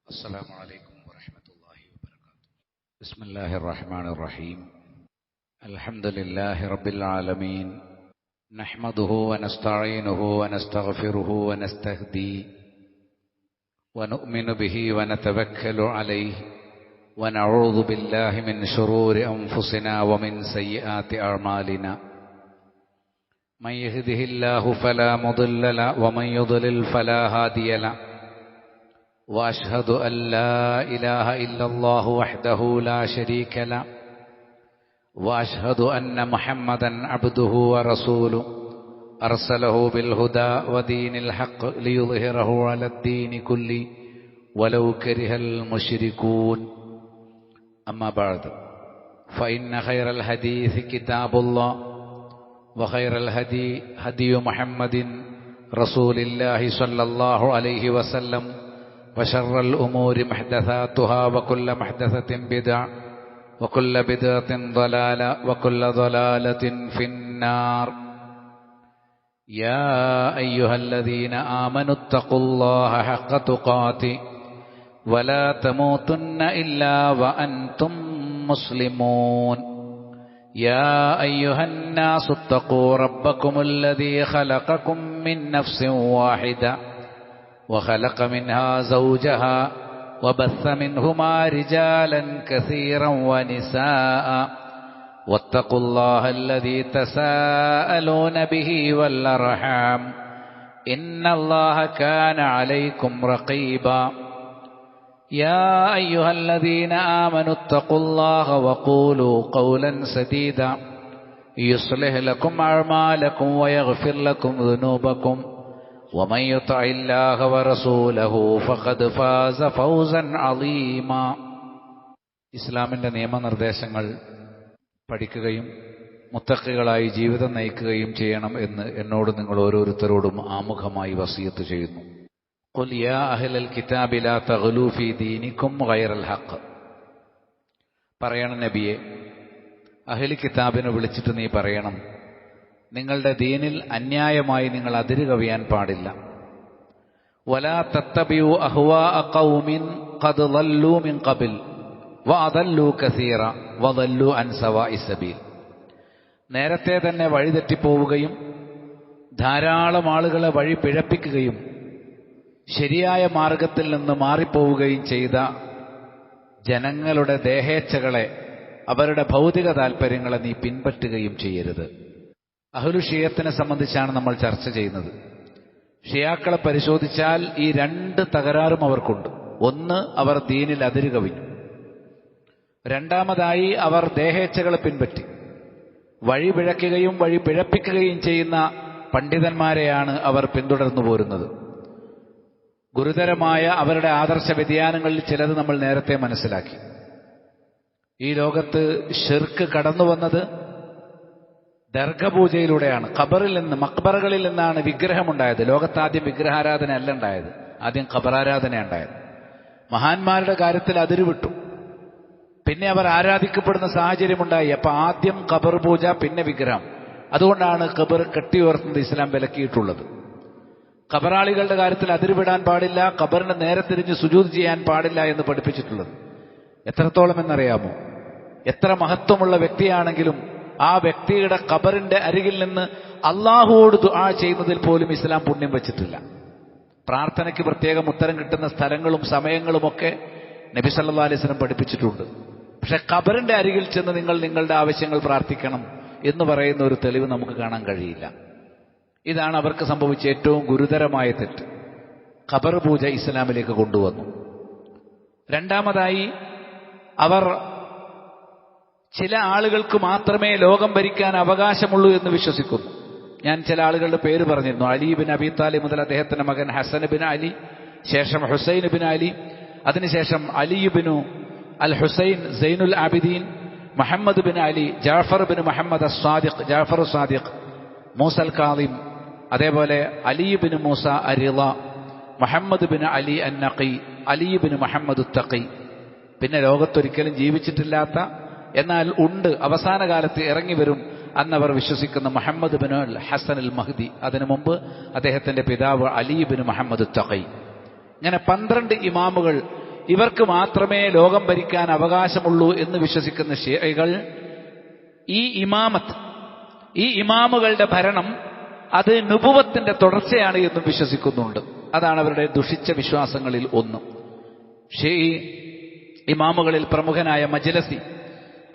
السلام عليكم ورحمة الله وبركاته. بسم الله الرحمن الرحيم. الحمد لله رب العالمين، نحمده ونستعينه ونستغفره ونستهديه ونؤمن به ونتوكل عليه ونعوذ بالله من شرور أنفسنا ومن سيئات أعمالنا. من يهده الله فلا مضل له ومن يضلل فلا هادي له، وأشهد أن لا إله إلا الله وحده لا شريك له، وأشهد أن محمدا عبده ورسوله أرسله بالهدى ودين الحق ليظهره على الدين كله ولو كره المشركون. أما بعد، فإن خير الحديث كتاب الله، وخير الهدي هدي محمد رسول الله صلى الله عليه وسلم، وشر الأمور محدثاتها، وكل محدثة بدعة، وكل بدعة ضلالة، وكل ضلالة في النار. يا أيها الذين آمنوا اتقوا الله حق تقاته ولا تموتن إلا وأنتم مسلمون. يا أيها الناس اتقوا ربكم الذي خلقكم من نفس واحدة وخلق منها زوجها وبث منهما رجالا كثيرا ونساء، واتقوا الله الذي تساءلون به والأرحام، إن الله كان عليكم رقيبا. يا أيها الذين آمنوا اتقوا الله وقولوا قولا سديدا يصلح لكم أعمالكم ويغفر لكم ذنوبكم، ومن يطع الله ورسوله فقد فاز فوزا عظيما. ഇസ്ലാമിന്റെ നിയമനിർദ്ദേശങ്ങൾ പഠിക്കുകയും മുത്തഖികളായി ജീവിതം നയിക്കുകയും ചെയ്യണം എന്ന് എന്നോട് നിങ്ങൾ ഓരോരുത്തരോടും ആമുഖമായി വസിയത്ത് ചെയ്യുന്നു. ഖുൽ യാ അഹ്ലൽ കിതാബി ലാ തഗ്ലൂ ഫീ ദീനികും ഗൈറൽ ഹഖ്. പറയണം നബിയെ, അഹ്ലി കിതാബിനെ വിളിച്ചിട്ട് നീ പറയണം, നിങ്ങളുടെ ദീനിൽ അന്യായമായി നിങ്ങൾ അതിര് കവിയാൻ പാടില്ല. വലാ തത്തബിഉ അഹ്വാഅ ഖൗമിൻ ഖദ് ളല്ലൂ മിൻ ഖബൽ വഅദല്ലൂ കസീറ വദല്ലൂ അൻ സവാഇ സബീൽ. നേരത്തെ തന്നെ വഴിതെറ്റിപ്പോവുകയും ധാരാളം ആളുകളെ വഴി പിഴപ്പിക്കുകയും ശരിയായ മാർഗത്തിൽ നിന്ന് മാറിപ്പോവുകയും ചെയ്ത ജനങ്ങളുടെ ദേഹേച്ഛകളെ, അവരുടെ ഭൗതിക താല്പര്യങ്ങളെ നീ പിൻപറ്റുകയും ചെയ്യരുത്. അഹ്ലു ഷിയത്തിനെ സംബന്ധിച്ചാണ് നമ്മൾ ചർച്ച ചെയ്യുന്നത്. ഷിയാക്കളെ പരിശോധിച്ചാൽ ഈ രണ്ട് തകരാറും അവർക്കുണ്ട്. ഒന്ന്, അവർ ദീനിൽ അതിര് കവിഞ്ഞു. രണ്ടാമതായി, അവർ ദേഹേച്ഛകളെ പിൻപറ്റി വഴി പിഴയ്ക്കുകയും വഴി പിഴപ്പിക്കുകയും ചെയ്യുന്ന പണ്ഡിതന്മാരെയാണ് അവർ പിന്തുടർന്നു പോരുന്നത്. ഗുരുതരമായ അവരുടെ ആദർശ വ്യതിയാനങ്ങളിൽ ചിലത് നമ്മൾ നേരത്തെ മനസ്സിലാക്കി. ഈ ലോകത്ത് ശിർക്ക് കടന്നു വന്നത് ദർഗപൂജയിലൂടെയാണ്. ഖബറിൽ നിന്ന്, മക്ബറകളിൽ നിന്നാണ് വിഗ്രഹമുണ്ടായത്. ലോകത്താദ്യം വിഗ്രഹാരാധന അല്ല ഉണ്ടായത്, ആദ്യം ഖബറാരാധന ഉണ്ടായത്. മഹാന്മാരുടെ കാര്യത്തിൽ അതിരുവിട്ടു. പിന്നെ അവർ ആരാധിക്കപ്പെടുന്ന സാഹചര്യമുണ്ടായി. അപ്പൊ ആദ്യം ഖബർ പൂജ, പിന്നെ വിഗ്രഹം. അതുകൊണ്ടാണ് ഖബർ കെട്ടിയുയർത്തുന്നത് ഇസ്ലാം വിലക്കിയിട്ടുള്ളത്. ഖബറാളികളുടെ കാര്യത്തിൽ അതിരുവിടാൻ പാടില്ല, ഖബറിന് നേരെ തിരിഞ്ഞ് സുജൂദ് ചെയ്യാൻ പാടില്ല എന്ന് പഠിപ്പിച്ചിട്ടുള്ളത്. എത്രത്തോളം എന്നറിയാമോ? എത്ര മഹത്വമുള്ള വ്യക്തിയാണെങ്കിലും ആ വ്യക്തിയുടെ ഖബറിന്റെ അരികിൽ നിന്ന് അള്ളാഹുവോട് ദുആ ചെയ്യുന്നതിൽ പോലും ഇസ്ലാം പുണ്യം വെച്ചിട്ടില്ല. പ്രാർത്ഥനയ്ക്ക് പ്രത്യേകം ഉത്തരം കിട്ടുന്ന സ്ഥലങ്ങളും സമയങ്ങളുമൊക്കെ നബി സല്ലല്ലാഹു അലൈഹി വസല്ലം പഠിപ്പിച്ചിട്ടുണ്ട്. പക്ഷെ ഖബറിന്റെ അരികിൽ ചെന്ന് നിങ്ങൾ നിങ്ങളുടെ ആവശ്യങ്ങൾ പ്രാർത്ഥിക്കണം എന്ന് പറയുന്ന ഒരു തെളിവ് നമുക്ക് കാണാൻ കഴിയില്ല. ഇതാണ് അവർക്ക് സംഭവിച്ച ഏറ്റവും ഗുരുതരമായ തെറ്റ്. ഖബർ പൂജ ഇസ്ലാമിലേക്ക് കൊണ്ടുവന്നു. രണ്ടാമതായി, അവർ ചില ആളുകൾക്ക് മാത്രമേ ലോകം ഭരിക്കാൻ അവകാശമുള്ളൂ എന്ന് വിശ്വസിക്കുന്നു. ഞാൻ ചില ആളുകളുടെ പേര് പറഞ്ഞിരുന്നു. അലി ബിൻ അബി താലിബ് മുതൽ അദ്ദേഹത്തിന്റെ മകൻ ഹസൻ ബിൻ അലി, ശേഷം ഹുസൈൻ ബിൻ അലി, അതിനുശേഷം Ali bin al Hussain Zainul Abidin, Muhammad bin Ali, Jafar bin Muhammad as Sadiq, Jafar Sadiq, Musa al Kazim, അതേപോലെ Ali bin Musa ar Rida, Muhammad bin Ali an Naqi, Ali bin Muhammad Taqi. പിന്നെ ലോകത്തൊരിക്കലും ജീവിച്ചിട്ടില്ലാത്ത, എന്നാൽ ഉണ്ട്, അവസാന കാലത്ത് ഇറങ്ങി വരും അന്നവർ വിശ്വസിക്കുന്ന മുഹമ്മദ് ബിൻ അൽ ഹസൻ അൽ മഹ്ദി. അതിനു മുമ്പ് അദ്ദേഹത്തിന്റെ പിതാവ് അലി ബിൻ മുഹമ്മദ് തഖി. ഇങ്ങനെ 12 ഇമാമുകൾ ഇവർക്ക് മാത്രമേ ലോകം ഭരിക്കാൻ അവകാശമുള്ളൂ എന്ന് വിശ്വസിക്കുന്ന ശിയകൾ ഈ ഇമാമുകളുടെ ഭരണം അത് നുബുവത്തിന്റെ തുടർച്ചയാണ് എന്നും വിശ്വസിക്കുന്നുണ്ട്. അതാണ് അവരുടെ ദുഷിച്ച വിശ്വാസങ്ങളിൽ ഒന്ന്. ഷീഈ ഇമാമുകളിൽ പ്രമുഖനായ മജ്ലസി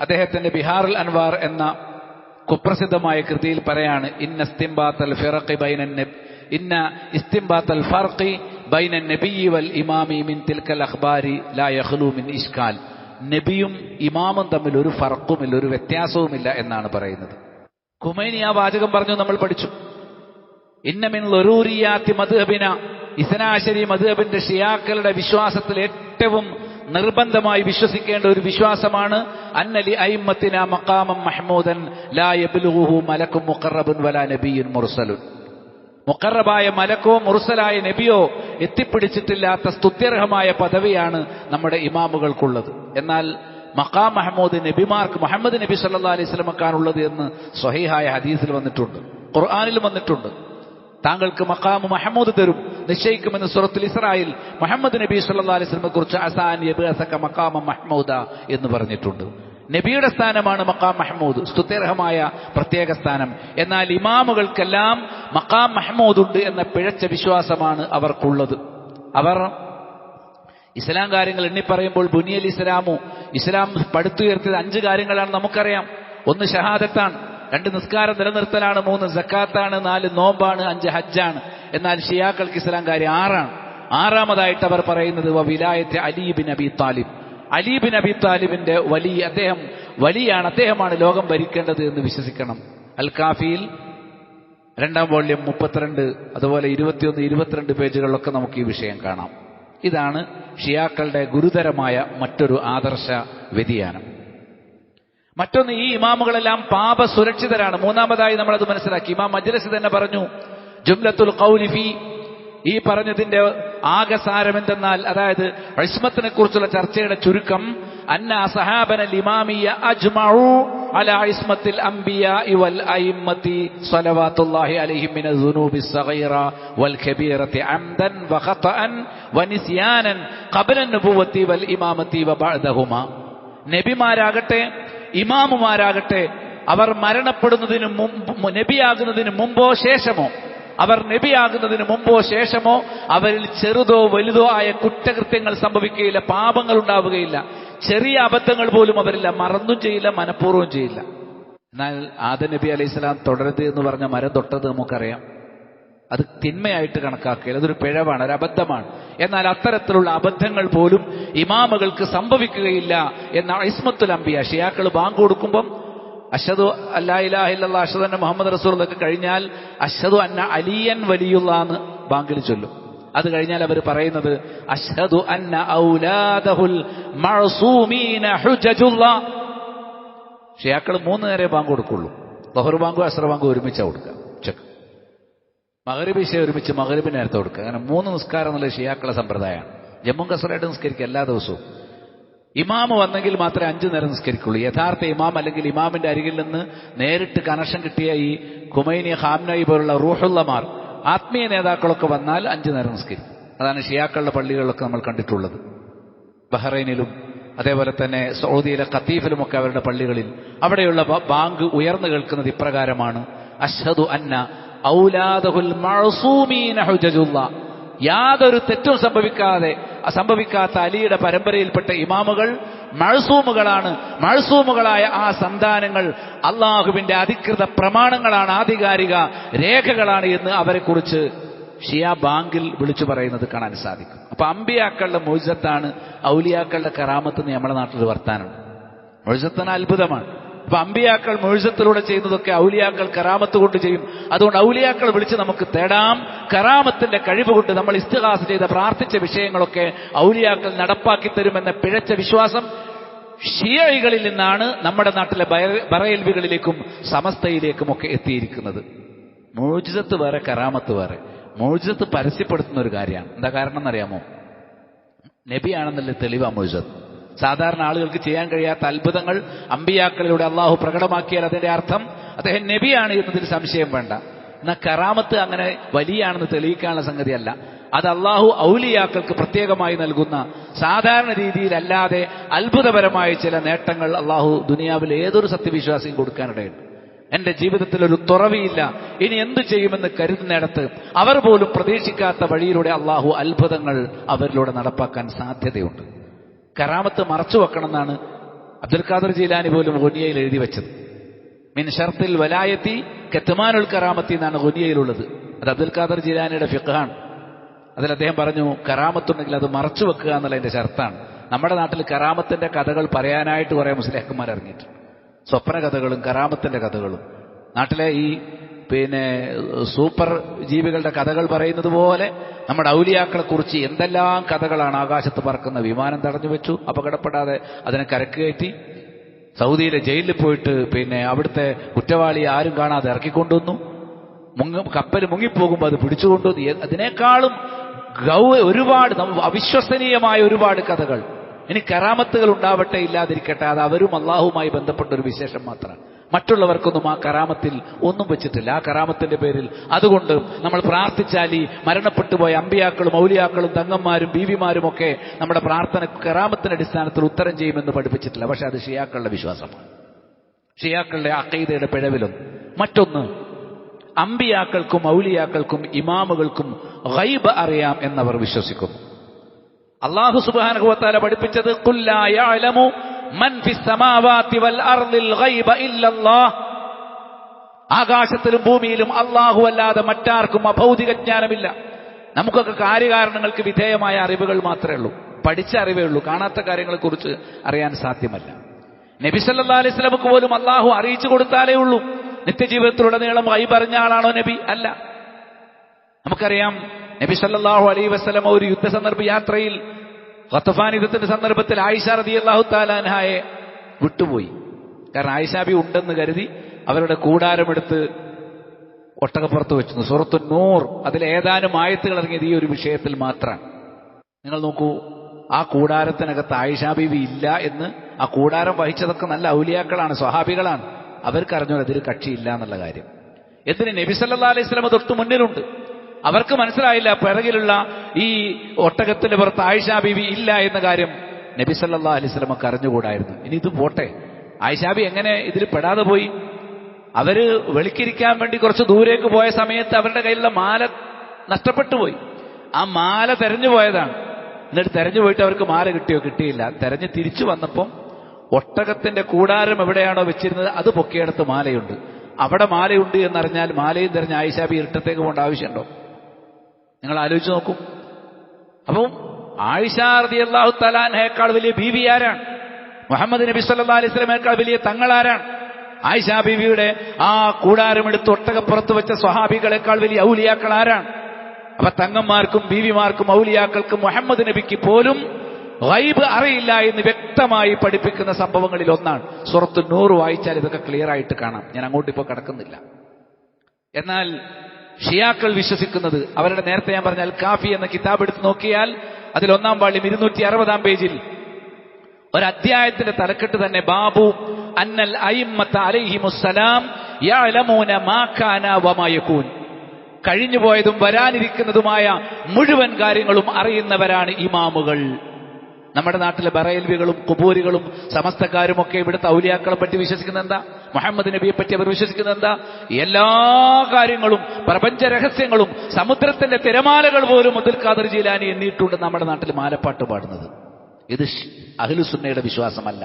അദ്ദേഹത്തിന്റെ ബിഹാറുൽ അൻവാർ എന്ന കുപ്രസിദ്ധമായ കൃതിയിൽ പറയാണ്, ഇന്ന ഇസ്തിംബാത്തൽ ഫർഖി ബൈന നബിയ്യി വൽ ഇമാമി മിൻ തിൽക്കൽ അഖ്ബാരി ലാ യഖ്ലു മിൻ ഇഷ്കാൽ. നബിയും ഇമാമും തമ്മിൽ ഒരു ഫർഖുമില്ല, ഒരു വ്യത്യാസവുമില്ല എന്നാണ് പറയുന്നത്. ഖുമൈനി ആ വാചകം പറഞ്ഞു, നമ്മൾ പഠിച്ചു. ഇന്ന മിൻ ളുറൂരിയാത്തി മദ്ഹബിന, ഇസ്നാഅശരി മദ്ഹബിന്റെ ഷിയാക്കളുടെ വിശ്വാസത്തിൽ ഏറ്റവും നിർബന്ധമായി വിശ്വസിക്കേണ്ട ഒരു വിശ്വാസമാണ് അന്നലി അയിമ്മത്തിന മഖാമം മഹ്മൂദൻ ലാ യബ്ലുഹു മലക്കും മുഖറബുൻ വലാ നബിയ്യുൻ മുർസലുൻ. മുഖറബായ മലക്കോ മുർസലായ നബിയോ എത്തിപ്പിടിച്ചിട്ടില്ലാത്ത സ്തുത്യർഹമായ പദവിയാണ് നമ്മുടെ ഇമാമുകൾക്കുള്ളത്. എന്നാൽ മഖാം മഹ്മൂദ് നബിമാർക്ക് മുഹമ്മദ് നബി സല്ലല്ലാഹു അലൈഹി വസല്ലമക്കാണുള്ളത് എന്ന് സ്വഹീഹായ ഹദീസിൽ വന്നിട്ടുണ്ട്, ഖുർആനിലും വന്നിട്ടുണ്ട്. താങ്കൾക്ക് മഖാമു മഹ്മൂദ് തരും, നിശ്ചയിക്കുമെന്ന് സൂറത്തുൽ ഇസ്രായിൽ മുഹമ്മദ് നബി സല്ലല്ലാഹു അലൈഹി വസല്ലമയെ കുറിച്ച് അസാൻ യബ്അസക മഖാമ മഹ്മൂദ എന്ന് പറഞ്ഞിട്ടുണ്ട്. നബിയുടെ സ്ഥാനമാണ് മഖാം മഹ്മൂദ്, സ്തുത്യർഹമായ പ്രത്യേക സ്ഥാനം. എന്നാൽ ഇമാമുകൾക്കെല്ലാം മഖാം മഹ്മൂദ് ഉണ്ട് എന്ന പിഴച്ച വിശ്വാസമാണ് അവർക്കുള്ളത്. അവർ ഇസ്ലാം കാര്യങ്ങൾ എണ്ണിപ്പറയുമ്പോൾ ബുനിയൽ ഇസ്ലാം പടുത്തുയർത്തിയത് 5 കാര്യങ്ങളാണ് നമുക്കറിയാം. 1 ഷഹാദത്താണ്, 2 നിസ്കാരം നിലനിർത്തലാണ്, 3 സക്കാത്താണ്, 4 നോമ്പാണ്, 5 ഹജ്ജാണ്. എന്നാൽ ഷിയാക്കൾക്ക് ഇസ്ലാം കാര്യം 6ആണ്. 6ാമതായിട്ട് അവർ പറയുന്നത് വിലായത്ത് Ali bin Abi Talib. Ali bin Abi താലിബിന്റെ അദ്ദേഹം വലിയാണ്, അദ്ദേഹമാണ് ലോകം ഭരിക്കേണ്ടത് എന്ന് വിശ്വസിക്കണം. അൽ കാഫിയിൽ 2ാം വോള്യം 32, അതുപോലെ 21, 22 പേജുകളിലൊക്കെ നമുക്ക് ഈ വിഷയം കാണാം. ഇതാണ് ഷിയാക്കളുടെ ഗുരുതരമായ മറ്റൊരു ആദർശ വ്യതിയാനം. മറ്റൊന്ന്, ഈ ഇമാമുകളെല്ലാം പാപ സുരക്ഷിതരാണ്. 3ാമതായി നമ്മളത് മനസ്സിലാക്കി. ഇമാം മജ്ലിസി തന്നെ പറഞ്ഞു, ജുംലത്തുൽ ഖൗലി ഫീ, ഈ പറഞ്ഞതിന്റെ ആകസാരം എന്തെന്നാൽ, അതായത് ഇസ്മത്തിനെ കുറിച്ചുള്ള ചർച്ചയുടെ ചുരുക്കം, അന്ന അസ്ഹാബന ലിമാമിയ അജ്മഉ അലാ ഇസ്മത്തിൽ അംബിയാഇ വൽ അയിമ്മത്തി സ്വലവാത്തുല്ലാഹി അലൈഹിം മിനൽ ദുനൂബി സ്സഗീറ വൽ കബീറത്തി അംദൻ വ ഖതഅൻ വ നിസ്യാനൻ ഖബ്ല അൻ-നുബുവത്തി വൽ ഇമാമത്തി വ ബഅദഹുമാ. നബിമാരാകട്ടെ ഇമാമുമാരാകട്ടെ അവർ മരണപ്പെടുന്നതിന് മുമ്പ്, നബിയാകുന്നതിന് മുമ്പോ ശേഷമോ, അവർ നബിയാകുന്നതിന് മുമ്പോ ശേഷമോ അവരിൽ ചെറുതോ വലുതോ ആയ കുറ്റകൃത്യങ്ങൾ സംഭവിക്കുകയില്ല, പാപങ്ങൾ ഉണ്ടാവുകയില്ല. ചെറിയ അബദ്ധങ്ങൾ പോലും അവരില്ല, മറന്നും ചെയ്യില്ല, മനഃപൂർവ്വം ചെയ്യില്ല. എന്നാൽ ആദം നബി അലൈഹി സ്വലാം തുടരുത് എന്ന് പറഞ്ഞ മരം തൊട്ടത് നമുക്കറിയാം. അത് തിന്മയായിട്ട് കണക്കാക്കുകയില്ല, അതൊരു പിഴവാണ്, ഒരു അബദ്ധമാണ്. എന്നാൽ അത്തരത്തിലുള്ള അബദ്ധങ്ങൾ പോലും ഇമാമുകൾക്ക് സംഭവിക്കുകയില്ല എന്ന ഇസ്മത്തുൽ അംബിയ. ഷിയാക്കൾ ബാങ്ക് കൊടുക്കുമ്പം അഷ്ഹദു അല്ലാ ഇലാഹ ഇല്ലല്ലാഹ് അഷ്ഹദു അന്ന മുഹമ്മദ് റസൂലുള്ളാഹ് കഴിഞ്ഞാൽ അഷ്ഹദു അന്ന അലിയൻ വലിയുള്ളാഹ് എന്ന് ബാങ്കിൽ ചൊല്ലും. അത് കഴിഞ്ഞാൽ അവർ പറയുന്നത് അഷ്ഹദു അന്ന ഔലാദഹുൽ മഅസൂമീന ഹുജജുല്ലാഹ്. ഷിയാക്കൾ 3 നേരെ ബാങ്ക് കൊടുക്കുള്ളൂ. ദുഹർ ബാങ്കും അസ്ർ ബാങ്കും ഒരുമിച്ചാണ് കൊടുക്കുക. ഉച്ചക്ക് മഗ്രിബ് ഇശ ഒരുമിച്ച് മഗ്രിബ് നേരത്തെ കൊടുക്കുക. അങ്ങനെ 3 നിസ്കാരം എന്നുള്ള ഷിയാക്കളെ സമ്പ്രദായമാണ്. ജമ്മും കസറായിട്ട് നിസ്കരിക്കുക എല്ലാ ദിവസവും. ഇമാമ് വന്നെങ്കിൽ മാത്രമേ 5 നേരം നിസ്കരിക്കുള്ളൂ. യഥാർത്ഥ ഇമാം അല്ലെങ്കിൽ ഇമാമിന്റെ അരികിൽ നിന്ന് നേരിട്ട് കണക്ഷൻ കിട്ടിയ ഈ ഖുമൈനി, ഖാംനഈ പോലുള്ള റൂഹുള്ളമാർ, ആത്മീയ നേതാക്കളൊക്കെ വന്നാൽ 5 നേരം നിസ്കരിക്കും. അതാണ് ഷിയാക്കളുടെ പള്ളികളിലൊക്കെ നമ്മൾ കണ്ടിട്ടുള്ളത്. ബഹ്റൈനിലും അതേപോലെ തന്നെ സൗദിയിലെ ഖത്തീഫിലുമൊക്കെ അവരുടെ പള്ളികളിൽ അവിടെയുള്ള ബാങ്ക് ഉയർന്നു കേൾക്കുന്നത് ഇപ്രകാരമാണ്: അഷ്ഹദു അന്ന ഔലാദഹുൽ മഅസൂമീന ഹുജജുല്ലാഹ്. യാതൊരു തെറ്റും സംഭവിക്കാത്ത അലിയുടെ പരമ്പരയിൽപ്പെട്ട ഇമാമുകൾ മഅസൂമുകളാണ്. മഅസൂമുകളായ ആ സന്താനങ്ങൾ അള്ളാഹുവിന്റെ അധികൃത പ്രമാണങ്ങളാണ്, ആധികാരിക രേഖകളാണ് എന്ന് അവരെക്കുറിച്ച് ഷിയ ബാങ്കിൽ വിളിച്ചു പറയുന്നത് കാണാൻ സാധിക്കും. അപ്പൊ അമ്പിയാക്കളുടെ മുഅ്ജിസത്താണ് ഔലിയാക്കളുടെ കറാമത്ത് എന്ന് നമ്മുടെ നാട്ടിൽ വർത്താനുണ്ട്. മുഅ്ജിസത്തിന് അത്ഭുതമാണ്. അപ്പൊ അമ്പിയാക്കൾ മുഅ്ജിസത്തിലൂടെ ചെയ്യുന്നതൊക്കെ ഔലിയാക്കൾ കറാമത്ത് കൊണ്ട് ചെയ്യും. അതുകൊണ്ട് ഔലിയാക്കൾ വിളിച്ച് നമുക്ക് തേടാം. കറാമത്തിന്റെ കഴിവ് കൊണ്ട് നമ്മൾ ഇസ്തിഗാസ ചെയ്ത പ്രാർത്ഥിച്ച വിഷയങ്ങളൊക്കെ ഔലിയാക്കൾ നടപ്പാക്കി തരുമെന്ന പിഴച്ച വിശ്വാസം ഷിയകളിൽ നിന്നാണ് നമ്മുടെ നാട്ടിലെ ബറേൽവികളിലേക്കും സമസ്തയിലേക്കും ഒക്കെ എത്തിയിരിക്കുന്നത്. മുഅ്ജിസത്ത് വേറെ, കറാമത്ത് വേറെ. മുഅ്ജിസത്ത് പരസ്യപ്പെടുത്തുന്ന ഒരു കാര്യമാണ്. എന്താ കാരണം എന്നറിയാമോ? നബിയാണെന്നുള്ള തെളിവാ മുഅ്ജിസത്ത്. സാധാരണ ആളുകൾക്ക് ചെയ്യാൻ കഴിയാത്ത അത്ഭുതങ്ങൾ അമ്പിയാക്കളിലൂടെ അള്ളാഹു പ്രകടമാക്കിയാൽ അതിന്റെ അർത്ഥം അദ്ദേഹം നബിയാണ് എന്നതിൽ സംശയം വേണ്ട. എന്നാൽ കറാമത്ത് അങ്ങനെ വലിയാണെന്ന് തെളിയിക്കാനുള്ള സംഗതിയല്ല. അത് അള്ളാഹു ഔലിയാക്കൾക്ക് പ്രത്യേകമായി നൽകുന്ന സാധാരണ രീതിയിലല്ലാതെ അത്ഭുതപരമായ ചില നേട്ടങ്ങൾ അള്ളാഹു ദുനിയാവിൽ ഏതൊരു സത്യവിശ്വാസിയും കൊടുക്കാനിടയുണ്ട്. എന്റെ ജീവിതത്തിൽ ഒരു തുറവിയില്ല, ഇനി എന്തു ചെയ്യുമെന്ന് കരുതുന്നിടത്ത് അവർ പോലും പ്രതീക്ഷിക്കാത്ത വഴിയിലൂടെ അള്ളാഹു അത്ഭുതങ്ങൾ അവരിലൂടെ നടപ്പാക്കാൻ സാധ്യതയുണ്ട്. കറാമത്ത് മറച്ചു വെക്കണം എന്നാണ് അബ്ദുൽ ഖാദർ ജീലാനി പോലും ഗുനിയയിൽ എഴുതി വെച്ചത്. മിൻ ഷർത്തിൽ വലായത്തി കെത്മാനുൽ കറാമത്തി എന്നാണ് ഗുനിയയിലുള്ളത്. അത് അബ്ദുൽ ഖാദർ ജീലാനിയുടെ ഫിഖാണ്. അതിൽ അദ്ദേഹം പറഞ്ഞു, കറാമത്തുണ്ടെങ്കിൽ അത് മറച്ചു വെക്കുക എന്നുള്ളതിന്റെ ഷർത്താണ്. നമ്മുടെ നാട്ടിൽ കറാമത്തിന്റെ കഥകൾ പറയാനായിട്ട് കുറെ മുസ്ലിഹക്കന്മാർ ഇറങ്ങിയിട്ടുണ്ട്. സ്വപ്ന കഥകളും കറാമത്തിന്റെ കഥകളും. നാട്ടിലെ ഈ സൂപ്പർ ജീവികളുടെ കഥകൾ പറയുന്നത് പോലെ നമ്മുടെ ഔലിയാക്കളെ കുറിച്ച് എന്തെല്ലാം കഥകളാണ്. ആകാശത്ത് പറക്കുന്ന വിമാനം തടഞ്ഞു വെച്ചു, അപകടപ്പെടാതെ അതിനെ കരക്ക് കയറ്റി. സൗദിയിലെ ജയിലിൽ പോയിട്ട് അവിടുത്തെ കുറ്റവാളിയെ ആരും കാണാതെ ഇറക്കിക്കൊണ്ടുവന്നു. കപ്പൽ മുങ്ങിപ്പോകുമ്പോൾ അത് പിടിച്ചുകൊണ്ടുവന്നു. അതിനേക്കാളും ഒരുപാട് അവിശ്വസനീയമായ ഒരുപാട് കഥകൾ. ഇനി കറാമത്തുകൾ ഉണ്ടാവട്ടെ ഇല്ലാതിരിക്കട്ടെ, അത് അവരും അള്ളാഹുമായി ബന്ധപ്പെട്ട ഒരു വിശേഷം മാത്രമാണ്. മറ്റുള്ളവർക്കൊന്നും ആ കറാമത്തിൽ ഒന്നും വെച്ചിട്ടില്ല. ആ കറാമത്തിന്റെ പേരിൽ അതുകൊണ്ട് നമ്മൾ പ്രാർത്ഥിച്ചാൽ ഈ മരണപ്പെട്ടു പോയ അമ്പിയാക്കളും ഔലിയാക്കളും തങ്ങന്മാരും ബീവിമാരും ഒക്കെ നമ്മുടെ പ്രാർത്ഥന കറാമത്തിന്റെ അടിസ്ഥാനത്തിൽ ഉത്തരം ചെയ്യുമെന്ന് പഠിപ്പിച്ചിട്ടില്ല. പക്ഷെ അത് ഷിയാക്കളുടെ വിശ്വാസമാണ്. ഷിയാക്കളുടെ അഖീദയുടെ പിഴവിലും. മറ്റൊന്ന്, അമ്പിയാക്കൾക്കും ഔലിയാക്കൾക്കും ഇമാമുകൾക്കും ഗൈബ് അറിയാം എന്നവർ വിശ്വസിക്കുന്നു. അല്ലാഹു സുബ്ഹാനഹു വ തആല പഠിപ്പിച്ചത് ഖുൽ ലാ യഅലമു മൻ ഫിസ് സമാവാതി വൽ അർദിൽ ഗൈബ ഇല്ലല്ലാഹ്. ആകാശത്തിലും ഭൂമിയിലും അല്ലാഹു അല്ലാതെ മറ്റാർക്കും അഭൗതിക ജ്ഞാനമില്ല. നമുക്കൊക്കെ കാര്യകാരണങ്ങൾക്ക് വിധേയമായ അറിവുകൾ മാത്രമേ ഉള്ളൂ, പഠിച്ച അറിവേ ഉള്ളൂ. കാണാത്ത കാര്യങ്ങളെക്കുറിച്ച് അറിയാൻ സാധ്യമല്ല. നബി സല്ലല്ലാഹു അലൈഹി വസല്ലമക്ക് പോലും അല്ലാഹു അറിയിച്ചു കൊടുത്താലേ ഉള്ളൂ. നിത്യജീവിതത്തിലുടനീളം ഗൈബ് അറിഞ്ഞ ആളാണോ നബി? അല്ല. നമുക്കറിയാം, നബി സല്ലല്ലാഹു അലൈഹി വസല്ലം ഒരു യുദ്ധസന്ദർഭ യാത്രയിൽ ഖത്ഫാൻ യുദ്ധത്തിന്റെ സന്ദർഭത്തിൽ ആയിഷ റളിയല്ലാഹു തആല അൻഹയെ വിട്ടുപോയി. കാരണം ആയിഷാബി ഉണ്ടെന്ന് കരുതി അവരുടെ കൂടാരമെടുത്ത് ഒട്ടകപ്പുറത്ത് വെച്ചു. സൂറത്തുൻ നൂർ അതിൽ ഏതാനും ആയത്തുകൾ ഇറങ്ങിയത് ഈ ഒരു വിഷയത്തിൽ മാത്രമാണ്. നിങ്ങൾ നോക്കൂ, ആ കൂടാരത്തിനകത്ത് ആയിഷാ ബീവി ഇല്ല എന്ന്. ആ കൂടാരം വഹിച്ചതൊക്കെ നല്ല ഔലിയാക്കളാണ്, സ്വഹാബികളാണ്. അവർക്ക് അറിഞ്ഞോ അതിൽ കക്ഷിയില്ല എന്നുള്ള കാര്യം. എന്തിന്? നബി സല്ലല്ലാഹു അലൈഹി വസല്ലം തൊട്ട് മുന്നിലുണ്ട്. അവർക്ക് മനസ്സിലായില്ല പിറകിലുള്ള ഈ ഒട്ടകത്തിന്റെ പുറത്ത് ആയിഷാ ബീവി ഇല്ല എന്ന കാര്യം നബി സല്ലല്ലാഹു അലൈഹി വസല്ലമക്ക് അറിഞ്ഞുകൂടായിരുന്നു. ഇനി ഇത് പോട്ടെ, ആയിഷാ ബി എങ്ങനെ ഇതിൽ പെടാതെ പോയി? അവര് വെളിക്കിരിക്കാൻ വേണ്ടി കുറച്ച് ദൂരേക്ക് പോയ സമയത്ത് അവരുടെ കയ്യിലുള്ള മാല നഷ്ടപ്പെട്ടു പോയി. ആ മാല തെരഞ്ഞു പോയതാണ്. എന്നിട്ട് തെരഞ്ഞു പോയിട്ട് അവർക്ക് മാല കിട്ടിയോ? കിട്ടിയില്ല. തെരഞ്ഞ് തിരിച്ചു വന്നപ്പം ഒട്ടകത്തിന്റെ കൂടാരം എവിടെയാണോ വെച്ചിരുന്നത് അത് പൊക്കിയെടുത്ത് മാലയുണ്ട്. അവിടെ മാലയുണ്ട് എന്നറിഞ്ഞാൽ മാലയും തെരഞ്ഞ് ആയിഷാ ബി ഇരുട്ടത്തേക്ക് പോകേണ്ട ആവശ്യമുണ്ടോ? നിങ്ങൾ ആലോചിച്ച് നോക്കൂ. അപ്പം ആയിഷ റളിയല്ലാഹു തആല അൻഹയേക്കാൾ വലിയ ബീവി ആരാണ്? മുഹമ്മദ് നബി സല്ലല്ലാഹു അലൈഹി വസല്ലമയേക്കാൾ വലിയ തങ്ങളാരാണ്? ആയിഷാ ബീവിയുടെ ആ കൂടാരമെടുത്ത് ഒട്ടകപ്പുറത്ത് വെച്ച സ്വഹാബികളെക്കാൾ വലിയ ഔലിയാക്കൾ ആരാണ്? അപ്പൊ തങ്ങന്മാർക്കും ബീവിമാർക്കും ഔലിയാക്കൾക്കും മുഹമ്മദ് നബിക്ക് പോലും ഗൈബ് അറിയില്ല എന്ന് വ്യക്തമായി പഠിപ്പിക്കുന്ന സംഭവങ്ങളിൽ ഒന്നാണ്. സൂറത്തുൻ നൂർ വായിച്ചാൽ ഇതൊക്കെ ക്ലിയർ ആയിട്ട് കാണാം. ഞാൻ അങ്ങോട്ട് ഇപ്പോൾ കടക്കുന്നില്ല. എന്നാൽ ഷിയാക്കൾ വിശ്വസിക്കുന്നത്, അവരുടെ നേരത്തെ ഞാൻ പറഞ്ഞ അൽ കാഫി എന്ന കിതാബ് എടുത്ത് നോക്കിയാൽ അതിൽ 1-ാം വാള്യം 260-ാം പേജിൽ ഒരധ്യായത്തിന്റെ തലക്കെട്ട് തന്നെ ബാബു അന്നൽ അയിമ്മത അലൈഹിമുസ്സലാം യഅലമൂന മാ കാന വമാ യകൂൻ. കഴിഞ്ഞുപോയതും വരാനിരിക്കുന്നതുമായ മുഴുവൻ കാര്യങ്ങളും അറിയുന്നവരാണ് ഇമാമുകൾ. നമ്മുടെ നാട്ടിലെ ബറേൽവികളും കുബൂരികളും സമസ്തക്കാരും ഒക്കെ ഇവിടുത്തെ ഔലിയാക്കളെ പറ്റി വിശ്വസിക്കുന്നത് എന്താ? മുഹമ്മദ് നബിയെ പറ്റി അവർ വിശ്വസിക്കുന്നത് എന്താ? എല്ലാ കാര്യങ്ങളും, പ്രപഞ്ച രഹസ്യങ്ങളും, സമുദ്രത്തിന്റെ തിരമാലകൾ പോലും അബ്ദുൽ ഖാദർ ജീലാനി എണ്ണിയിട്ടുണ്ട് നമ്മുടെ നാട്ടിൽ മാലപ്പാട്ട് പാടുന്നത്. ഇത് അഹ്ലുസുന്നയുടെ വിശ്വാസമല്ല.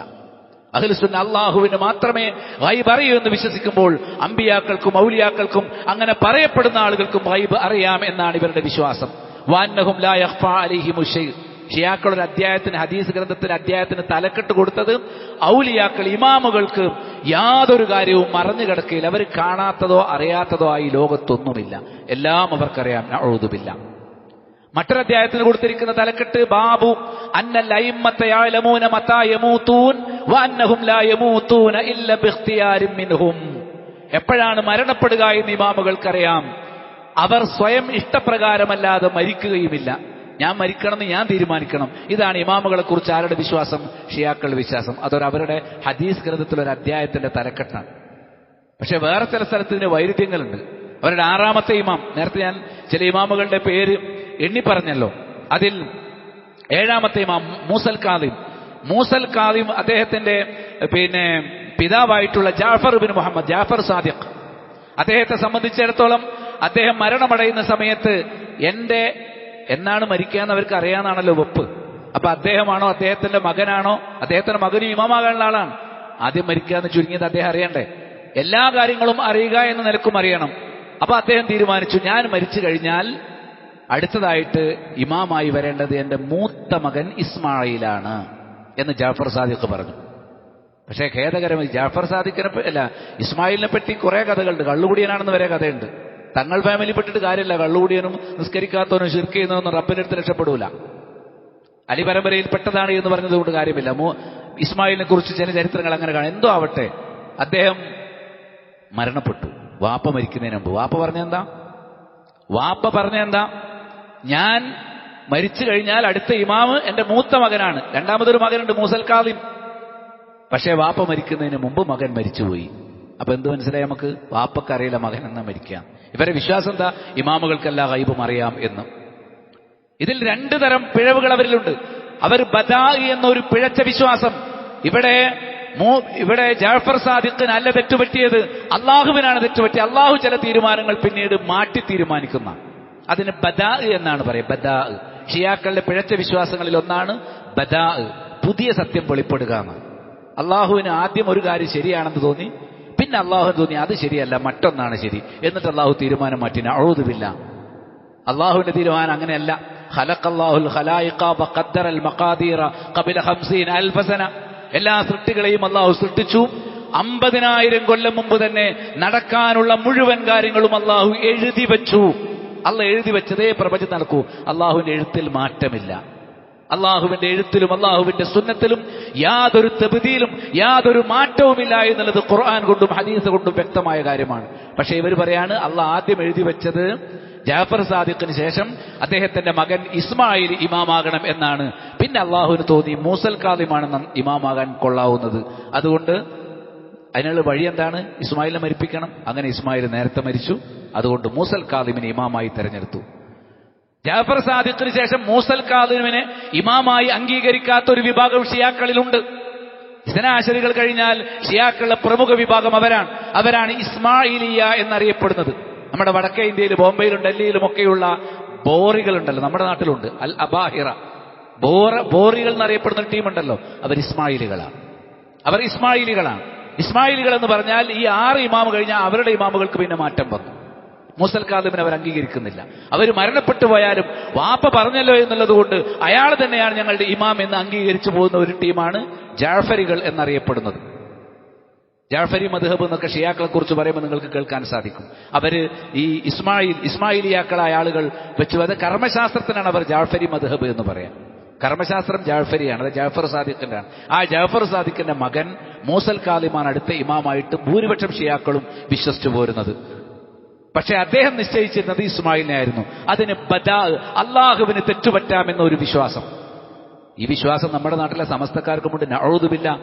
അഹ്ലുസുന്ന അല്ലാഹുവിന് മാത്രമേ ഗൈബ് അറിയൂ എന്ന് വിശ്വസിക്കുമ്പോൾ അമ്പിയാക്കൾക്കും ഔലിയാക്കൾക്കും അങ്ങനെ പറയപ്പെടുന്ന ആളുകൾക്കും ഗൈബ് അറിയാം എന്നാണ് ഇവരുടെ വിശ്വാസം. വഅന്നഹും ലാ യഖ്ഫാ അലൈഹിമു ശൈ. ഷിയാക്കളുടെ അധ്യായത്തിന്, ഹദീസ് ഗ്രന്ഥത്തിന് അധ്യായത്തിന് തലക്കെട്ട് കൊടുത്തത് ഔലിയാക്കൾ, ഇമാമുകൾക്ക് യാതൊരു കാര്യവും മറഞ്ഞു കിടക്കുകയില്ല. അവർ കാണാത്തതോ അറിയാത്തതോ ആയി ലോകത്തൊന്നുമില്ല, എല്ലാം അവർക്കറിയാം. നഊദു ബില്ലാ. മറ്റൊരധ്യായത്തിന് കൊടുത്തിരിക്കുന്ന തലക്കെട്ട് ബാബു അന്നൽ അയിമ്മത യഅലമൂന മതാ യമൂതൂൻ വഅന്നഹും ലാ യമൂതൂന ഇല്ല ബിഖ്തിയാരിൻ മിൻഹും. എപ്പോഴാണ് മരണപ്പെടുക എന്ന് ഇമാമുകൾക്കറിയാം. അവർ സ്വയം ഇഷ്ടപ്രകാരമല്ലാതെ മരിക്കുകയുമില്ല. ഞാൻ മരിക്കണമെന്ന് ഞാൻ തീരുമാനിക്കണം. ഇതാണ് ഇമാമുകളെ കുറിച്ച് ആരുടെ വിശ്വാസം? ഷിയാക്കളുടെ വിശ്വാസം. അവരുടെ ഹദീസ് ഗ്രന്ഥത്തിലൊരു അധ്യായത്തിന്റെ തലക്കെട്ടാണ്. പക്ഷെ വേറെ ചില സ്ഥലത്ത് ഇതിന് വൈരുദ്ധ്യങ്ങളുണ്ട്. അവരുടെ 6-ാമത്തെ ഇമാം, നേരത്തെ ഞാൻ ചില ഇമാമുകളുടെ പേര് എണ്ണി പറഞ്ഞല്ലോ. അതിൽ ഏഴാമത്തെ ഇമാം മൂസൽ കാദിം അദ്ദേഹത്തിന്റെ പിതാവായിട്ടുള്ള ജാഫർ ബിൻ മുഹമ്മദ് ജാഫർ സാദിഖ്, അദ്ദേഹത്തെ സംബന്ധിച്ചിടത്തോളം അദ്ദേഹം മരണമടയുന്ന സമയത്ത് എന്നാണ് മരിക്കാന്ന് അവർക്ക് അറിയാന്നാണല്ലോ വെപ്പ്. അപ്പൊ അദ്ദേഹമാണോ അദ്ദേഹത്തിന്റെ മകനാണോ? അദ്ദേഹത്തിന്റെ മകനും ഇമാമാകാനുള്ള ആളാണ്. ആദ്യം മരിക്കാന്ന് ചുരുങ്ങിയത് അദ്ദേഹം അറിയണ്ടേ? എല്ലാ കാര്യങ്ങളും അറിയുക എന്ന നിലക്കും അറിയണം. അപ്പൊ അദ്ദേഹം തീരുമാനിച്ചു, ഞാൻ മരിച്ചു കഴിഞ്ഞാൽ അടുത്തതായിട്ട് ഇമാമായി വരേണ്ടത് എന്റെ മൂത്ത മകൻ ഇസ്മായിലാണ് എന്ന് ജാഫർ സാദിഖ് പറഞ്ഞു. പക്ഷേ ഖേദകരമായി ജാഫർ സാദിഖിനെ ഇസ്മായിലിനെ പറ്റി കുറെ കഥകളുണ്ട്. കള്ളുകുടിയനാണെന്ന് വരെ കഥയുണ്ട്. തങ്ങൾ ഫാമിലി പെട്ടിട്ട് കാര്യമില്ല. കള്ളുകുടിയനും നിസ്കരിക്കാത്തവനും ശിർക്ക് ചെയ്യുന്നതൊന്നും റബ്ബിന്റെ അടുത്ത് രക്ഷപ്പെടൂല. അലി പരമ്പരയിൽ പെട്ടതാണ് എന്ന് പറഞ്ഞതുകൊണ്ട് കാര്യമില്ല. ഇസ്മായിലിനെ കുറിച്ച് ചില ചരിത്രങ്ങൾ അങ്ങനെ കാണാം. എന്തോ ആവട്ടെ, അദ്ദേഹം മരണപ്പെട്ടു വാപ്പ മരിക്കുന്നതിന് മുമ്പ്. വാപ്പ പറഞ്ഞെന്താ? ഞാൻ മരിച്ചു കഴിഞ്ഞാൽ അടുത്ത ഇമാമ് എന്റെ മൂത്ത മകനാണ്. രണ്ടാമതൊരു മകനുണ്ട് മൂസൽ കാദിം. പക്ഷേ വാപ്പ മരിക്കുന്നതിന് മുമ്പ് മകൻ മരിച്ചുപോയി. അപ്പൊ എന്ത് മനസ്സിലായി നമുക്ക്? വാപ്പക്കറിയില്ല മകൻ എന്നാ മരിക്കാം. ഇവരെ വിശ്വാസം എന്താ? ഇമാമുകൾക്കെല്ലാം ഗൈബും അറിയാം എന്ന്. ഇതിൽ രണ്ടു തരം പിഴവുകൾ അവരിലുണ്ട്. അവർ ബദാഇ എന്നൊരു പിഴച്ച വിശ്വാസം. ഇവിടെ ജാഫർ സാദിഖിന് അല്ല തെറ്റുപറ്റിയത്, അള്ളാഹുവിനാണ് തെറ്റുപറ്റിയത്. അള്ളാഹു ചില തീരുമാനങ്ങൾ പിന്നീട് മാറ്റി തീരുമാനിക്കുന്ന അതിന് ബദാഇ എന്നാണ് പറയുക. ബദാഇ ഷിയാക്കളുടെ പിഴച്ച വിശ്വാസങ്ങളിൽ ഒന്നാണ് ബദാഇ, പുതിയ സത്യം വെളിപ്പെടുക എന്ന്. അള്ളാഹുവിന് ആദ്യം ഒരു കാര്യം ശരിയാണെന്ന് തോന്നി, പിന്നെ അള്ളാഹുവിന് തോന്നി അത് ശരിയല്ല, മറ്റൊന്നാണ് ശരി, എന്നിട്ട് അള്ളാഹു തീരുമാനം മാറ്റി. അഊദു ബില്ലാഹ്. അള്ളാഹുവിന്റെ തീരുമാനം അങ്ങനെയല്ല. ഖലഖല്ലാഹുൽ ഖലായിഖ വഖദ്ദറൽ മഖാദീറ ഖബല 50,000 സന. എല്ലാ സൃഷ്ടികളെയും അള്ളാഹു സൃഷ്ടിച്ചു. 50,000 കൊല്ലം മുമ്പ് തന്നെ നടക്കാനുള്ള മുഴുവൻ കാര്യങ്ങളും അള്ളാഹു എഴുതി വെച്ചു. അള്ളാഹ് എഴുതി വെച്ചതേ പ്രപഞ്ചം നടക്കൂ. അള്ളാഹുവിന്റെ എഴുത്തിൽ മാറ്റമില്ല. അള്ളാഹുവിന്റെ എഴുത്തിലും അള്ളാഹുവിന്റെ സുന്നത്തിലും യാതൊരു തബ്ദീലും യാതൊരു മാറ്റവുമില്ല എന്നുള്ളത് ഖുർആൻ കൊണ്ടും ഹദീസ് കൊണ്ടും വ്യക്തമായ കാര്യമാണ്. പക്ഷെ ഇവർ പറയാണ് അള്ളാഹ് ആദ്യം എഴുതി വെച്ചത് ജാഫർ സാദിഖിന് ശേഷം അദ്ദേഹത്തിന്റെ മകൻ ഇസ്മായിൽ ഇമാമാകണം എന്നാണ്. പിന്നെ അള്ളാഹുവിന് തോന്നി മൂസൽ കാദിമാണ് ഇമാമാകാൻ കൊള്ളാവുന്നത്. അതുകൊണ്ട് അതിനുള്ള വഴി എന്താണ്? ഇസ്മായിലിനെ മരിപ്പിക്കണം. അങ്ങനെ ഇസ്മായിൽ നേരത്തെ മരിച്ചു. അതുകൊണ്ട് മൂസൽ കാദിമിനെ ഇമാമായി തെരഞ്ഞെടുത്തു. ജാഫർ സാദിഖിന് ശേഷം മൂസൽ കാദിമിനെ ഇമാമായി അംഗീകരിക്കാത്ത ഒരു വിഭാഗം ഷിയാക്കളിലുണ്ട്. ഇസ്നാഅശരികൾ കഴിഞ്ഞാൽ ഷിയാക്കളുടെ പ്രമുഖ വിഭാഗം അവരാണ് ഇസ്മായിലിയ എന്നറിയപ്പെടുന്നത്. നമ്മുടെ വടക്കേ ഇന്ത്യയിൽ ബോംബെയിലും ഡൽഹിയിലും ഒക്കെയുള്ള ബോറികളുണ്ടല്ലോ, നമ്മുടെ നാട്ടിലുണ്ട്. അൽ അബാഹിറ ബോറികൾ എന്നറിയപ്പെടുന്ന ടീമുണ്ടല്ലോ, അവർ ഇസ്മായിലികളാണ്. ഇസ്മായിലികൾ എന്ന് പറഞ്ഞാൽ ഈ 6 ഇമാമ് കഴിഞ്ഞാൽ അവരുടെ ഇമാമുകൾക്ക് പിന്നെ മാറ്റം വന്നു. മൂസൽ കാദിമിനെ അവർ അംഗീകരിക്കുന്നില്ല. അവർ മരണപ്പെട്ടു പോയാലും വാപ്പ പറഞ്ഞല്ലോ എന്നുള്ളത് കൊണ്ട് അയാൾ തന്നെയാണ് ഞങ്ങളുടെ ഇമാം എന്ന് അംഗീകരിച്ചു പോകുന്ന ഒരു ടീമാണ് ജാഫരികൾ എന്നറിയപ്പെടുന്നത്. ജാഫരി മദ്ഹബ് എന്നൊക്കെ ഷിയാക്കളെ കുറിച്ച് പറയുമ്പോൾ നിങ്ങൾക്ക് കേൾക്കാൻ സാധിക്കും. അവര് ഈ ഇസ്മായിലിയാക്കളായ ആളുകൾ വെച്ചു അത് കർമ്മശാസ്ത്രത്തിനാണ് അവർ ജാഫരി മദ്ഹബ് എന്ന് പറയാം. കർമ്മശാസ്ത്രം ജാഫരിയാണ്, അത് ജാഫർ സാദിഖിന്റെ ആണ്. ആ ജാഫർ സാദിഖിന്റെ മകൻ മൂസൽ കാദിമാണ് അടുത്ത ഇമാമായിട്ട് ഭൂരിപക്ഷം ഷിയാക്കളും വിശ്വസിച്ചു പോരുന്നത്. പക്ഷെ അദ്ദേഹം നിശ്ചയിച്ചിരുന്നത് ഇസ്മായിലിനെ ആയിരുന്നു. അതിന് ബദാ, അള്ളാഹുവിന് തെറ്റുപറ്റാമെന്ന ഒരു വിശ്വാസം. ഈ വിശ്വാസം നമ്മുടെ നാട്ടിലെ സമസ്തക്കാർക്കുമുണ്ട്. നഊദു ബില്ലാ.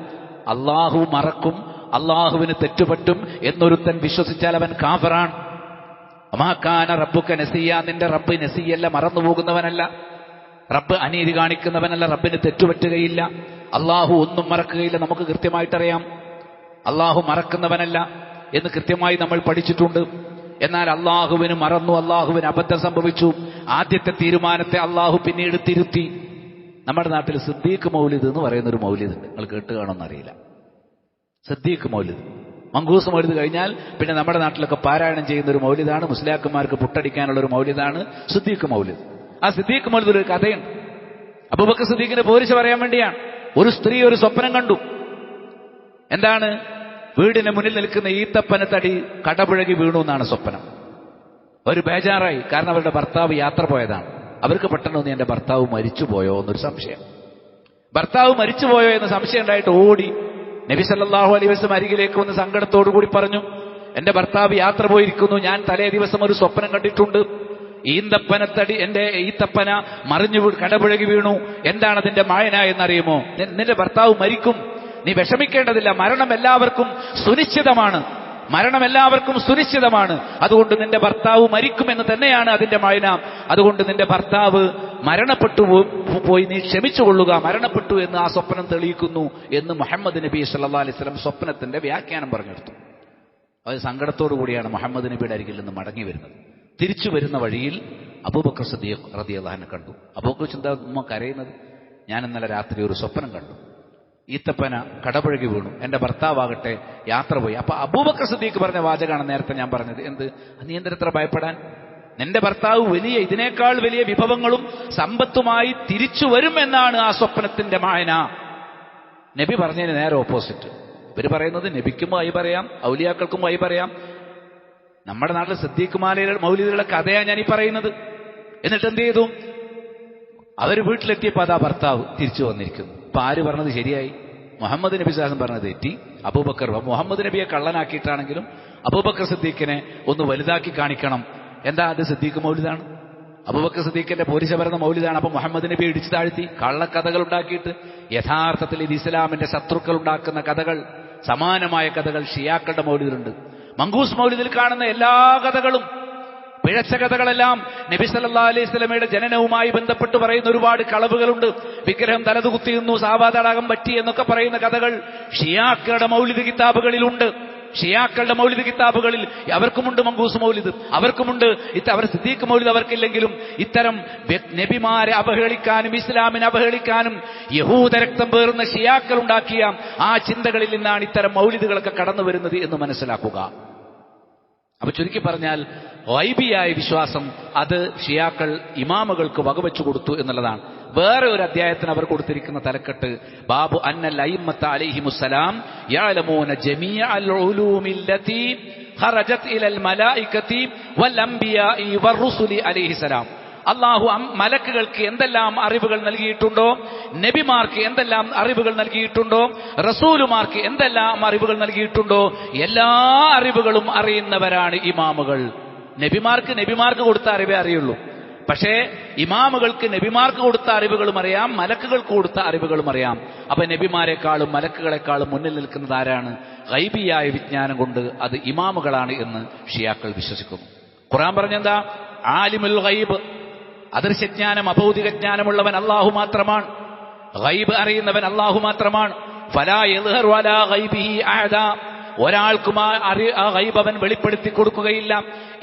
അള്ളാഹു മറക്കും, അള്ളാഹുവിന് തെറ്റുപറ്റും എന്നൊരുത്തൻ വിശ്വസിച്ചാൽ അവൻ കാഫിറാണ്. വമാ കാന റബ്ബുക നസിയ. നിന്റെ റബ്ബ് നസിയല്ല, മറന്നുപോകുന്നവനല്ല. റബ്ബ് അനീതി കാണിക്കുന്നവനല്ല. റബ്ബിന് തെറ്റുപറ്റുകയില്ല. അള്ളാഹു ഒന്നും മറക്കുകയില്ല. നമുക്ക് കൃത്യമായിട്ടറിയാം അള്ളാഹു മറക്കുന്നവനല്ല എന്ന് കൃത്യമായി നമ്മൾ പഠിച്ചിട്ടുണ്ട്. എന്നാൽ അള്ളാഹുവിന് മറന്നു, അള്ളാഹുവിന് അബദ്ധം സംഭവിച്ചു. ആദ്യത്തെ തീരുമാനത്തെ അള്ളാഹു പിന്നീട് തിരുത്തി. നമ്മുടെ നാട്ടിൽ സിദ്ദീഖ് മൗലിദ് എന്ന് പറയുന്നൊരു മൗലിദ് ഉണ്ട്. നിങ്ങൾ കേട്ട് കാണുമെന്നറിയില്ല. സിദ്ദീഖ് മൗലിദ്, മങ്കൂസ് മൗലിദ് കഴിഞ്ഞാൽ പിന്നെ നമ്മുടെ നാട്ടിലൊക്കെ പാരായണം ചെയ്യുന്ന ഒരു മൗലിദാണ്. മുസ്ലിയാക്കന്മാർക്ക് പുട്ടടിക്കാനുള്ള ഒരു മൗലിദാണ് സിദ്ദീഖ് മൗലിദ്. ആ സിദ്ദീഖ് മൗലിദ് ഒരു കഥയുണ്ട്. അബൂബക്കർ സിദ്ദീഖിനെ പോരിച്ച് പറയാൻ വേണ്ടിയാണ്. ഒരു സ്ത്രീ ഒരു സ്വപ്നം കണ്ടു. എന്താണ്? വീടിന് മുന്നിൽ നിൽക്കുന്ന ഈത്തപ്പനത്തടി കടപുഴകി വീണു എന്നാണ് സ്വപ്നം. ഒരു ബേജാറായി. കാരണം അവരുടെ ഭർത്താവ് യാത്ര പോയതാണ്. അവർക്ക് പെട്ടെന്ന് എന്റെ ഭർത്താവ് മരിച്ചുപോയോ എന്നൊരു സംശയം. ഭർത്താവ് മരിച്ചുപോയോ എന്ന് സംശയം ഉണ്ടായിട്ട് ഓടി നബി സല്ലല്ലാഹു അലൈഹി വസല്ലം അരികിലേക്ക് വന്ന് സങ്കടത്തോടു കൂടി പറഞ്ഞു, എന്റെ ഭർത്താവ് യാത്ര പോയിരിക്കുന്നു. ഞാൻ തലേ ദിവസം ഒരു സ്വപ്നം കണ്ടിട്ടുണ്ട്. എന്റെ ഈത്തപ്പന മറിഞ്ഞു കടപുഴകി വീണു. എന്താണ് അതിന്റെ മായന എന്നറിയുമോ? നിന്റെ ഭർത്താവ് മരിക്കും, നീ വിഷമിക്കേണ്ടതില്ല, മരണം എല്ലാവർക്കും സുനിശ്ചിതമാണ്. മരണം എല്ലാവർക്കും സുനിശ്ചിതമാണ്. അതുകൊണ്ട് നിന്റെ ഭർത്താവ് മരിക്കുമെന്ന് തന്നെയാണ് അതിന്റെ മഴന. അതുകൊണ്ട് നിന്റെ ഭർത്താവ് മരണപ്പെട്ടു പോയി, നീ ക്ഷമിച്ചുകൊള്ളുക, മരണപ്പെട്ടു എന്ന് ആ സ്വപ്നം തെളിയിക്കുന്നു എന്ന് മുഹമ്മദ് നബി സല്ലല്ലാഹു അലൈഹി വസല്ലം സ്വപ്നത്തിന്റെ വ്യാഖ്യാനം പറഞ്ഞെടുത്തു. അത് സങ്കടത്തോടു കൂടിയാണ് മുഹമ്മദ് നബിയുടെ അരികിൽ നിന്ന് മടങ്ങി വരുന്നത്. തിരിച്ചു വരുന്ന വഴിയിൽ അബൂബക്കർ സിദ്ദീഖ് റളിയല്ലാഹു അൻഹു കണ്ടു. അബൂബക്കർ ചിന്ത കരയുന്നത്, ഞാൻ ഇന്നലെ രാത്രി ഒരു സ്വപ്നം കണ്ടു, ഈത്തപ്പന കടപുഴകി വീണു, എന്റെ ഭർത്താവാകട്ടെ യാത്ര പോയി. അപ്പൊ അബൂബക്കർ സിദ്ദീഖ് പറഞ്ഞ വാചകമാണ് നേരത്തെ ഞാൻ പറഞ്ഞത്. എന്ത്? നീ എന്തിനെത്ര ഭയപ്പെടാൻ? നിന്റെ ഭർത്താവ് ഇതിനേക്കാൾ വലിയ വിഭവങ്ങളും സമ്പത്തുമായി തിരിച്ചു വരും എന്നാണ് ആ സ്വപ്നത്തിന്റെ മായന. നബി പറഞ്ഞതിന് നേരെ ഓപ്പോസിറ്റ്. ഇവര് പറയുന്നത് നബിക്കും വഴി പറയാം, ഔലിയാക്കൾക്കും വഴി പറയാം. നമ്മുടെ നാട്ടിൽ സിദ്ദീഖ് മൗലിദുകളുടെ കഥയാണ് ഞാൻ ഈ പറയുന്നത്. എന്നിട്ട് എന്ത് ചെയ്തു? അവര് വീട്ടിലെത്തിയപ്പോ അതാ ഭർത്താവ് തിരിച്ചു വന്നിരിക്കുന്നു. അപ്പൊ ആര് പറഞ്ഞത് ശരിയായി? മുഹമ്മദ് നബി സാഹസം പറഞ്ഞത് തെറ്റി. അബൂബക്കർ മുഹമ്മദ് നബിയെ കള്ളനാക്കിയിട്ടാണെങ്കിലും അബൂബക്കർ സിദ്ദീഖിനെ ഒന്ന് വലുതാക്കി കാണിക്കണം. എന്താ അത്? സിദ്ദീഖ് മൗലിദാണ്, അബൂബക്കർ സിദ്ദീഖിന്റെ പോരിശ പറയുന്ന മൗലിദാണ്. അപ്പൊ മുഹമ്മദ് നബി ഇടിച്ചു താഴ്ത്തി കള്ളക്കഥകൾ ഉണ്ടാക്കിയിട്ട് യഥാർത്ഥത്തിൽ ഇത് ഇസ്ലാമിന്റെ ശത്രുക്കൾ ഉണ്ടാക്കുന്ന കഥകൾ, സമാനമായ കഥകൾ ഷിയാക്കളുടെ മൗലിദിലുണ്ട്. മങ്കൂസ് മൗലിദിൽ കാണുന്ന എല്ലാ കഥകളും, പിഴച്ച കഥകളെല്ലാം നബി സല്ലല്ലാഹു അലൈഹി വസല്ലമയുടെ ജനനവുമായി ബന്ധപ്പെട്ട് പറയുന്ന ഒരുപാട് കളവുകളുണ്ട്. വിഗ്രഹം തലതുകുത്തിയുന്നു, സാബാ തടാകം പറ്റി എന്നൊക്കെ പറയുന്ന കഥകൾ ഷിയാക്കളുടെ മൗലിദ് കിതാബുകളിലുണ്ട്. ഷിയാക്കളുടെ മൗലിദ് കിതാബുകളിൽ അവർക്കുമുണ്ട് മങ്കൂസ് മൗലിദ്, അവർക്കുമുണ്ട്. അവർ സിദ്ദീഖ് മൗലിദ് അവർക്കില്ലെങ്കിലും ഇത്തരം നബിമാരെ അപഹേളിക്കാനും ഇസ്ലാമിനെ അപഹേളിക്കാനും യഹൂദ രക്തം പേറുന്ന ഷിയാക്കൾ ഉണ്ടാക്കിയ ആ ചിന്തകളിൽ നിന്നാണ് ഇത്തരം മൗലിദുകളൊക്കെ കടന്നു വരുന്നത് എന്ന് മനസ്സിലാക്കുക. അപ്പൊ ചുരുക്കി പറഞ്ഞാൽ ഗൈബിയായ വിശ്വാസം അത് ഷിയാക്കൾ ഇമാമുകൾക്ക് വകവെച്ചു കൊടുത്തു എന്നുള്ളതാണ്. വേറെ ഒരു അധ്യായത്തിന് അവർ കൊടുത്തിരിക്കുന്ന തലക്കെട്ട് ബാബു അന്നൽ അയിമ്മത്ത അലൈഹിമുസ്സലാം യഅലമൂന ജമീഅൽ ഉലൂമില്ലതി ഖറജത് ഇലൽ മലായികതി വൽ അംബിയാഇ വറുസുലി അലൈഹിസ്സലാം. അള്ളാഹു മലക്കുകൾക്ക് എന്തെല്ലാം അറിവുകൾ നൽകിയിട്ടുണ്ടോ, നബിമാർക്ക് എന്തെല്ലാം അറിവുകൾ നൽകിയിട്ടുണ്ടോ, റസൂലുമാർക്ക് എന്തെല്ലാം അറിവുകൾ നൽകിയിട്ടുണ്ടോ, എല്ലാ അറിവുകളും അറിയുന്നവരാണ് ഇമാമുകൾ. നബിമാർക്ക് കൊടുത്ത അറിവേ അറിയുള്ളൂ. പക്ഷേ ഇമാമുകൾക്ക് നബിമാർക്ക് കൊടുത്ത അറിവുകളും അറിയാം, മലക്കുകൾക്ക് കൊടുത്ത അറിവുകളും അറിയാം. അപ്പൊ നബിമാരെക്കാളും മലക്കുകളെക്കാളും മുന്നിൽ നിൽക്കുന്നത് ആരാണ്? ഗൈബിയായ വിജ്ഞാനം കൊണ്ട് അത് ഇമാമുകളാണ് എന്ന് ഷിയാക്കൾ വിശ്വസിക്കുന്നു. ഖുർആൻ പറഞ്ഞെന്താ? ആലിമുൽ ഗൈബ്, അദൃശ്യജ്ഞാനം അഭൗതിക ജ്ഞാനമുള്ളവൻ അല്ലാഹു മാത്രമാണ്. ഗൈബ് അറിയുന്നവൻ അല്ലാഹു മാത്രമാണ്. ഫലാ യദ്ഹറു അലാ ഗൈബിഹി അഹദാ, ഒരാൾക്കും ആ ഗൈബ് അവൻ വെളിപ്പെടുത്തി കൊടുക്കുകയില്ല.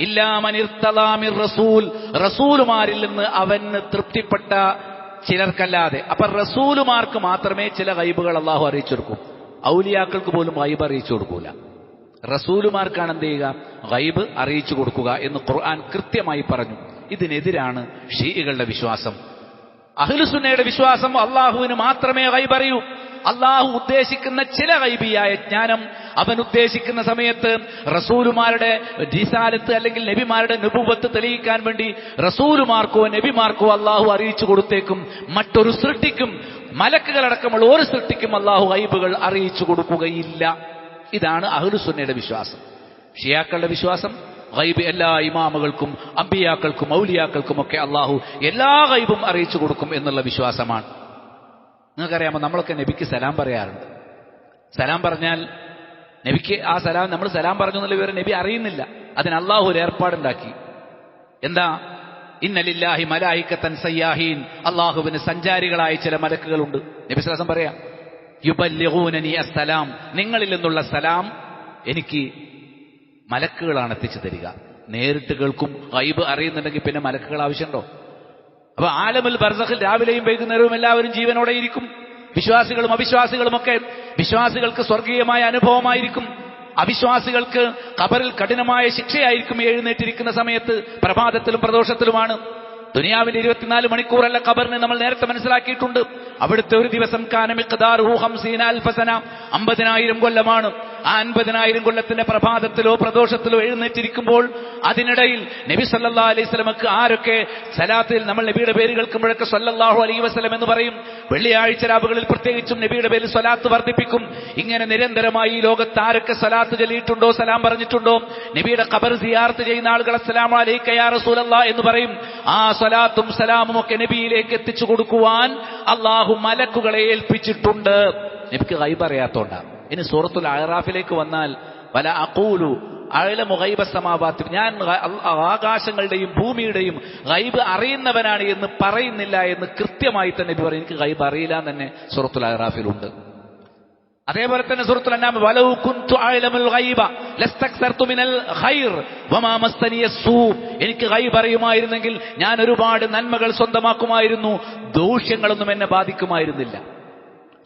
ഇല്ലാ മൻ ഇർതദാ മിർ റസൂൽ, റസൂലുമാരിൽ നിന്ന് അവന് തൃപ്തിപ്പെട്ട ചിലർക്കല്ലാതെ. അപ്പൊ റസൂലുമാർക്ക് മാത്രമേ ചില ഗൈബുകൾ അല്ലാഹു അറിയിച്ചു കൊടുക്കും. ഔലിയാക്കൾക്ക് പോലും ഗൈബ് അറിയിച്ചു കൊടുക്കൂല. റസൂലുമാർക്കാണ് എന്ത് ചെയ്യുക? ഗൈബ് അറിയിച്ചു കൊടുക്കുക എന്ന് ഖുർആൻ കൃത്യമായി പറഞ്ഞു. ഇതിനെതിരാണ് ഷീഇകളുടെ വിശ്വാസം. അഹ്ലുസുന്നയുടെ വിശ്വാസം അള്ളാഹുവിന് മാത്രമേ ഗൈബ് അറിയൂ. അള്ളാഹു ഉദ്ദേശിക്കുന്ന ചില ഗൈബിയായ ജ്ഞാനം അവൻ ഉദ്ദേശിക്കുന്ന സമയത്ത് റസൂലുമാരുടെ റിസാലത്ത് അല്ലെങ്കിൽ നബിമാരുടെ നുബുവത്ത് തെളിയിക്കാൻ വേണ്ടി റസൂലുമാർക്കോ നബിമാർക്കോ അള്ളാഹു അറിയിച്ചു കൊടുത്തേക്കും. മറ്റൊരു സൃഷ്ടിക്കും, മലക്കുകളടക്കമുള്ള ഒരു സൃഷ്ടിക്കും അള്ളാഹു ഗൈബുകൾ അറിയിച്ചു കൊടുക്കുകയില്ല. ഇതാണ് അഹ്ലുസുന്നയുടെ വിശ്വാസം. ഷിയാക്കളുടെ വിശ്വാസം ഗൈബ് എല്ലാ ഇമാമുകൾക്കും അമ്പിയാക്കൾക്കും ഔലിയാക്കൾക്കും ഒക്കെ അള്ളാഹു എല്ലാ ഗൈബും അറിയിച്ചു കൊടുക്കും എന്നുള്ള വിശ്വാസമാണ്. നിങ്ങൾക്കറിയാമോ, നമ്മളൊക്കെ നബിക്ക് സലാം പറയാറുണ്ട്. സലാം പറഞ്ഞാൽ നബിക്ക് ആ സലാം നമ്മൾ സലാം പറഞ്ഞു എന്നുള്ള വിവരം നബി അറിയുന്നില്ല. അതിന് അള്ളാഹു ഒരു ഏർപ്പാടുണ്ടാക്കി. എന്താ? ഇന്ന ലില്ലാഹി മലായികത്തൻ സയ്യാഹീൻ, അള്ളാഹുവിന് സഞ്ചാരികളായ ചില മലക്കുകളുണ്ട്. നബി സല്ലല്ലാഹു അലൈഹി വസല്ലം പറയാ, യുബല്ലിഗൂനനി അസ്സലാം, നിങ്ങളിൽ നിന്നുള്ള സലാം എനിക്ക് മലക്കുകളാണ് എത്തിച്ചു തരിക. നേരിട്ട് കേൾക്കും. ഗൈബ് അറിയുന്നുണ്ടെങ്കിൽ പിന്നെ മലക്കുകൾ ആവശ്യമുണ്ടോ? അപ്പൊ ആലമുൽ ബർസഖിൽ രാവിലെയും വൈകുന്നേരവും എല്ലാവരും ജീവനോടെ ഇരിക്കും. വിശ്വാസികളും അവിശ്വാസികളുമൊക്കെ. വിശ്വാസികൾക്ക് സ്വർഗീയമായ അനുഭവമായിരിക്കും, അവിശ്വാസികൾക്ക് ഖബറിൽ കഠിനമായ ശിക്ഷയായിരിക്കും എഴുന്നേറ്റിരിക്കുന്ന സമയത്ത്. പ്രഭാതത്തിലും പ്രദോഷത്തിലുമാണ്. ദുനിയാവിന്റെ 24 മണിക്കൂറല്ല ഖബറിന് നമ്മൾ നേരത്തെ മനസ്സിലാക്കിയിട്ടുണ്ട്. അവിടുത്തെ ഒരു ദിവസം കാന മിഖ്ദാറുഹു 50 അൽഫ സന, 50,000 കൊല്ലമാണ്. ആ 50,000 കൊല്ലത്തിന്റെ പ്രഭാതത്തിലോ പ്രദോഷത്തിലോ എഴുന്നേറ്റിരിക്കുമ്പോൾ അതിനിടയിൽ നബി സല്ലല്ലാഹു അലൈഹി വസല്ലമക്ക് ആരൊക്കെ സലാത്തിൽ നമ്മൾ നബിയുടെ പേര് കേൾക്കുമ്പോഴൊക്കെ സല്ലല്ലാഹു അലൈഹി വസല്ലം എന്ന് പറയും. വെള്ളിയാഴ്ച രാവുകളിൽ പ്രത്യേകിച്ചും നബിയുടെ പേരിൽ സ്വലാത്ത് വർദ്ധിപ്പിക്കും. ഇങ്ങനെ നിരന്തരമായി ഈ ലോകത്ത് ആരൊക്കെ സ്വലാത്ത് ചൊല്ലിയിട്ടുണ്ടോ, സലാം പറഞ്ഞിട്ടുണ്ടോ, നബിയുടെ ഖബർ സിയാറത്ത് ചെയ്യുന്ന ആളുകൾ അസ്സലാമു അലൈക യാ റസൂലല്ലാഹ് എന്ന് പറയും. ആ സ്വലാത്തും സലാമും ഒക്കെ നബിയിലേക്ക് എത്തിച്ചു കൊടുക്കുവാൻ അള്ളാഹു മലക്കുകളെ ഏൽപ്പിച്ചിട്ടുണ്ട്. നബിക്ക് ഗൈബ് അറിയാത്തോണ്ടാണ്. ഇനി സൂറത്തുൽ അഅറാഫിലേക്ക് വന്നാൽ വല അഖൂലു അഅലമു ഗൈബ സമാവാതി, ഞാൻ ആകാശങ്ങളുടെയും ഭൂമിയുടെയും ഗൈബ് അറിയുന്നവനാണ് എന്ന് പറയുന്നില്ല എന്ന് കൃത്യമായി തന്നെ നബി പറയും. എനിക്ക് ഗൈബ് അറിയില്ല എന്ന് തന്നെ സൂറത്തുൽ അഅറാഫിലുണ്ട്. അതേപോലെ തന്നെ സൂറത്തുൽ അൻആം വലൗ കുൻതു അഅലമുൽ ഗൈബ ലസ്തക്സർതു മിനൽ ഖൈർ വമാ മസ്സനിയ സൂ, എനിക്ക് ഗൈബ് അറിയുമായിരുന്നെങ്കിൽ ഞാൻ ഒരുപാട് നന്മകൾ സ്വന്തമാക്കുമായിരുന്നു, ദോഷങ്ങളൊന്നും എന്നെ ബാധിക്കുമായിരുന്നില്ല.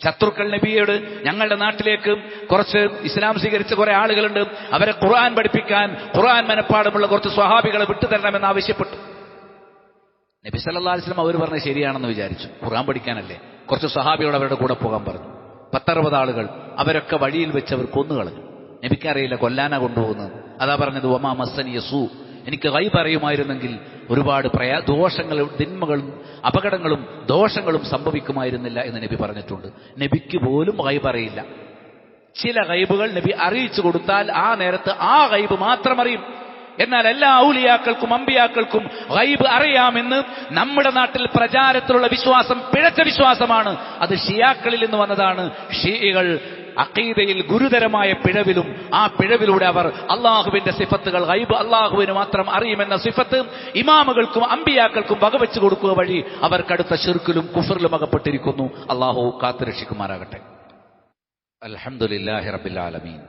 ശത്രുക്കൾ നബിയോട് ഞങ്ങളുടെ നാട്ടിലേക്ക് കുറച്ച് ഇസ്ലാം സ്വീകരിച്ച കുറെ ആളുകളുണ്ട്, അവരെ ഖുർആൻ പഠിപ്പിക്കാൻ ഖുർആൻ മനപ്പാടമുള്ള കുറച്ച് സ്വഹാബികളെ വിട്ടുതരണമെന്ന് ആവശ്യപ്പെട്ടു. നബി സല്ലല്ലാഹു അലൈഹി വസല്ലം അവർ പറഞ്ഞത് ശരിയാണെന്ന് വിചാരിച്ചു. ഖുർആൻ പഠിക്കാനല്ലേ, കുറച്ച് സ്വഹാബിയോട് അവരുടെ കൂടെ പോകാൻ പറഞ്ഞു. 10-60 ആളുകൾ, അവരൊക്കെ വഴിയിൽ വെച്ച് അവർ കൊന്നുകളഞ്ഞു. നബിക്കറിയില്ല കൊല്ലാനാ കൊണ്ടുപോകുന്നത്. അതാ പറഞ്ഞത് വമാ മസ്സനിയ സൂ, എനിക്ക് ഗൈബ് അറിയുമായിരുന്നെങ്കിൽ ഒരുപാട് ദോഷങ്ങളും തിന്മകളും അപകടങ്ങളും ദോഷങ്ങളും സംഭവിക്കുമായിരുന്നില്ല എന്ന് നബി പറഞ്ഞിട്ടുണ്ട്. നബിക്ക് പോലും ഗൈബ് അറിയില്ല. ചില ഗൈബുകൾ നബി അറിയിച്ചു കൊടുത്താൽ ആ നേരത്ത് ആ ഗൈബ് മാത്രം അറിയും. എന്നാൽ എല്ലാ ഔലിയാക്കൾക്കും അമ്പിയാക്കൾക്കും ഗൈബ് അറിയാമെന്ന് നമ്മുടെ നാട്ടിൽ പ്രചാരത്തിലുള്ള വിശ്വാസം പിഴച്ച വിശ്വാസമാണ്. അത് ഷിയാക്കളിൽ നിന്ന് വന്നതാണ്. ഷിയകൾ അഖീദയിൽ ഗുരുതരമായ പിഴവിലും ആ പിഴവിലൂടെ അവർ അള്ളാഹുവിന്റെ സിഫത്തുകൾ ഗൈബ് അള്ളാഹുവിന് മാത്രം അറിയുമെന്ന സിഫത്ത് ഇമാമുകൾക്കും അമ്പിയാക്കൾക്കും വകവെച്ചു കൊടുക്കുക വഴി അവർ കടുത്ത ശിർക്കിലും കുഫറിലും അകപ്പെട്ടിരിക്കുന്നു. അള്ളാഹു കാത്തുരക്ഷിക്കുമാറാകട്ടെ. അൽഹംദുലില്ലാഹി റബ്ബിൽ ആലമീൻ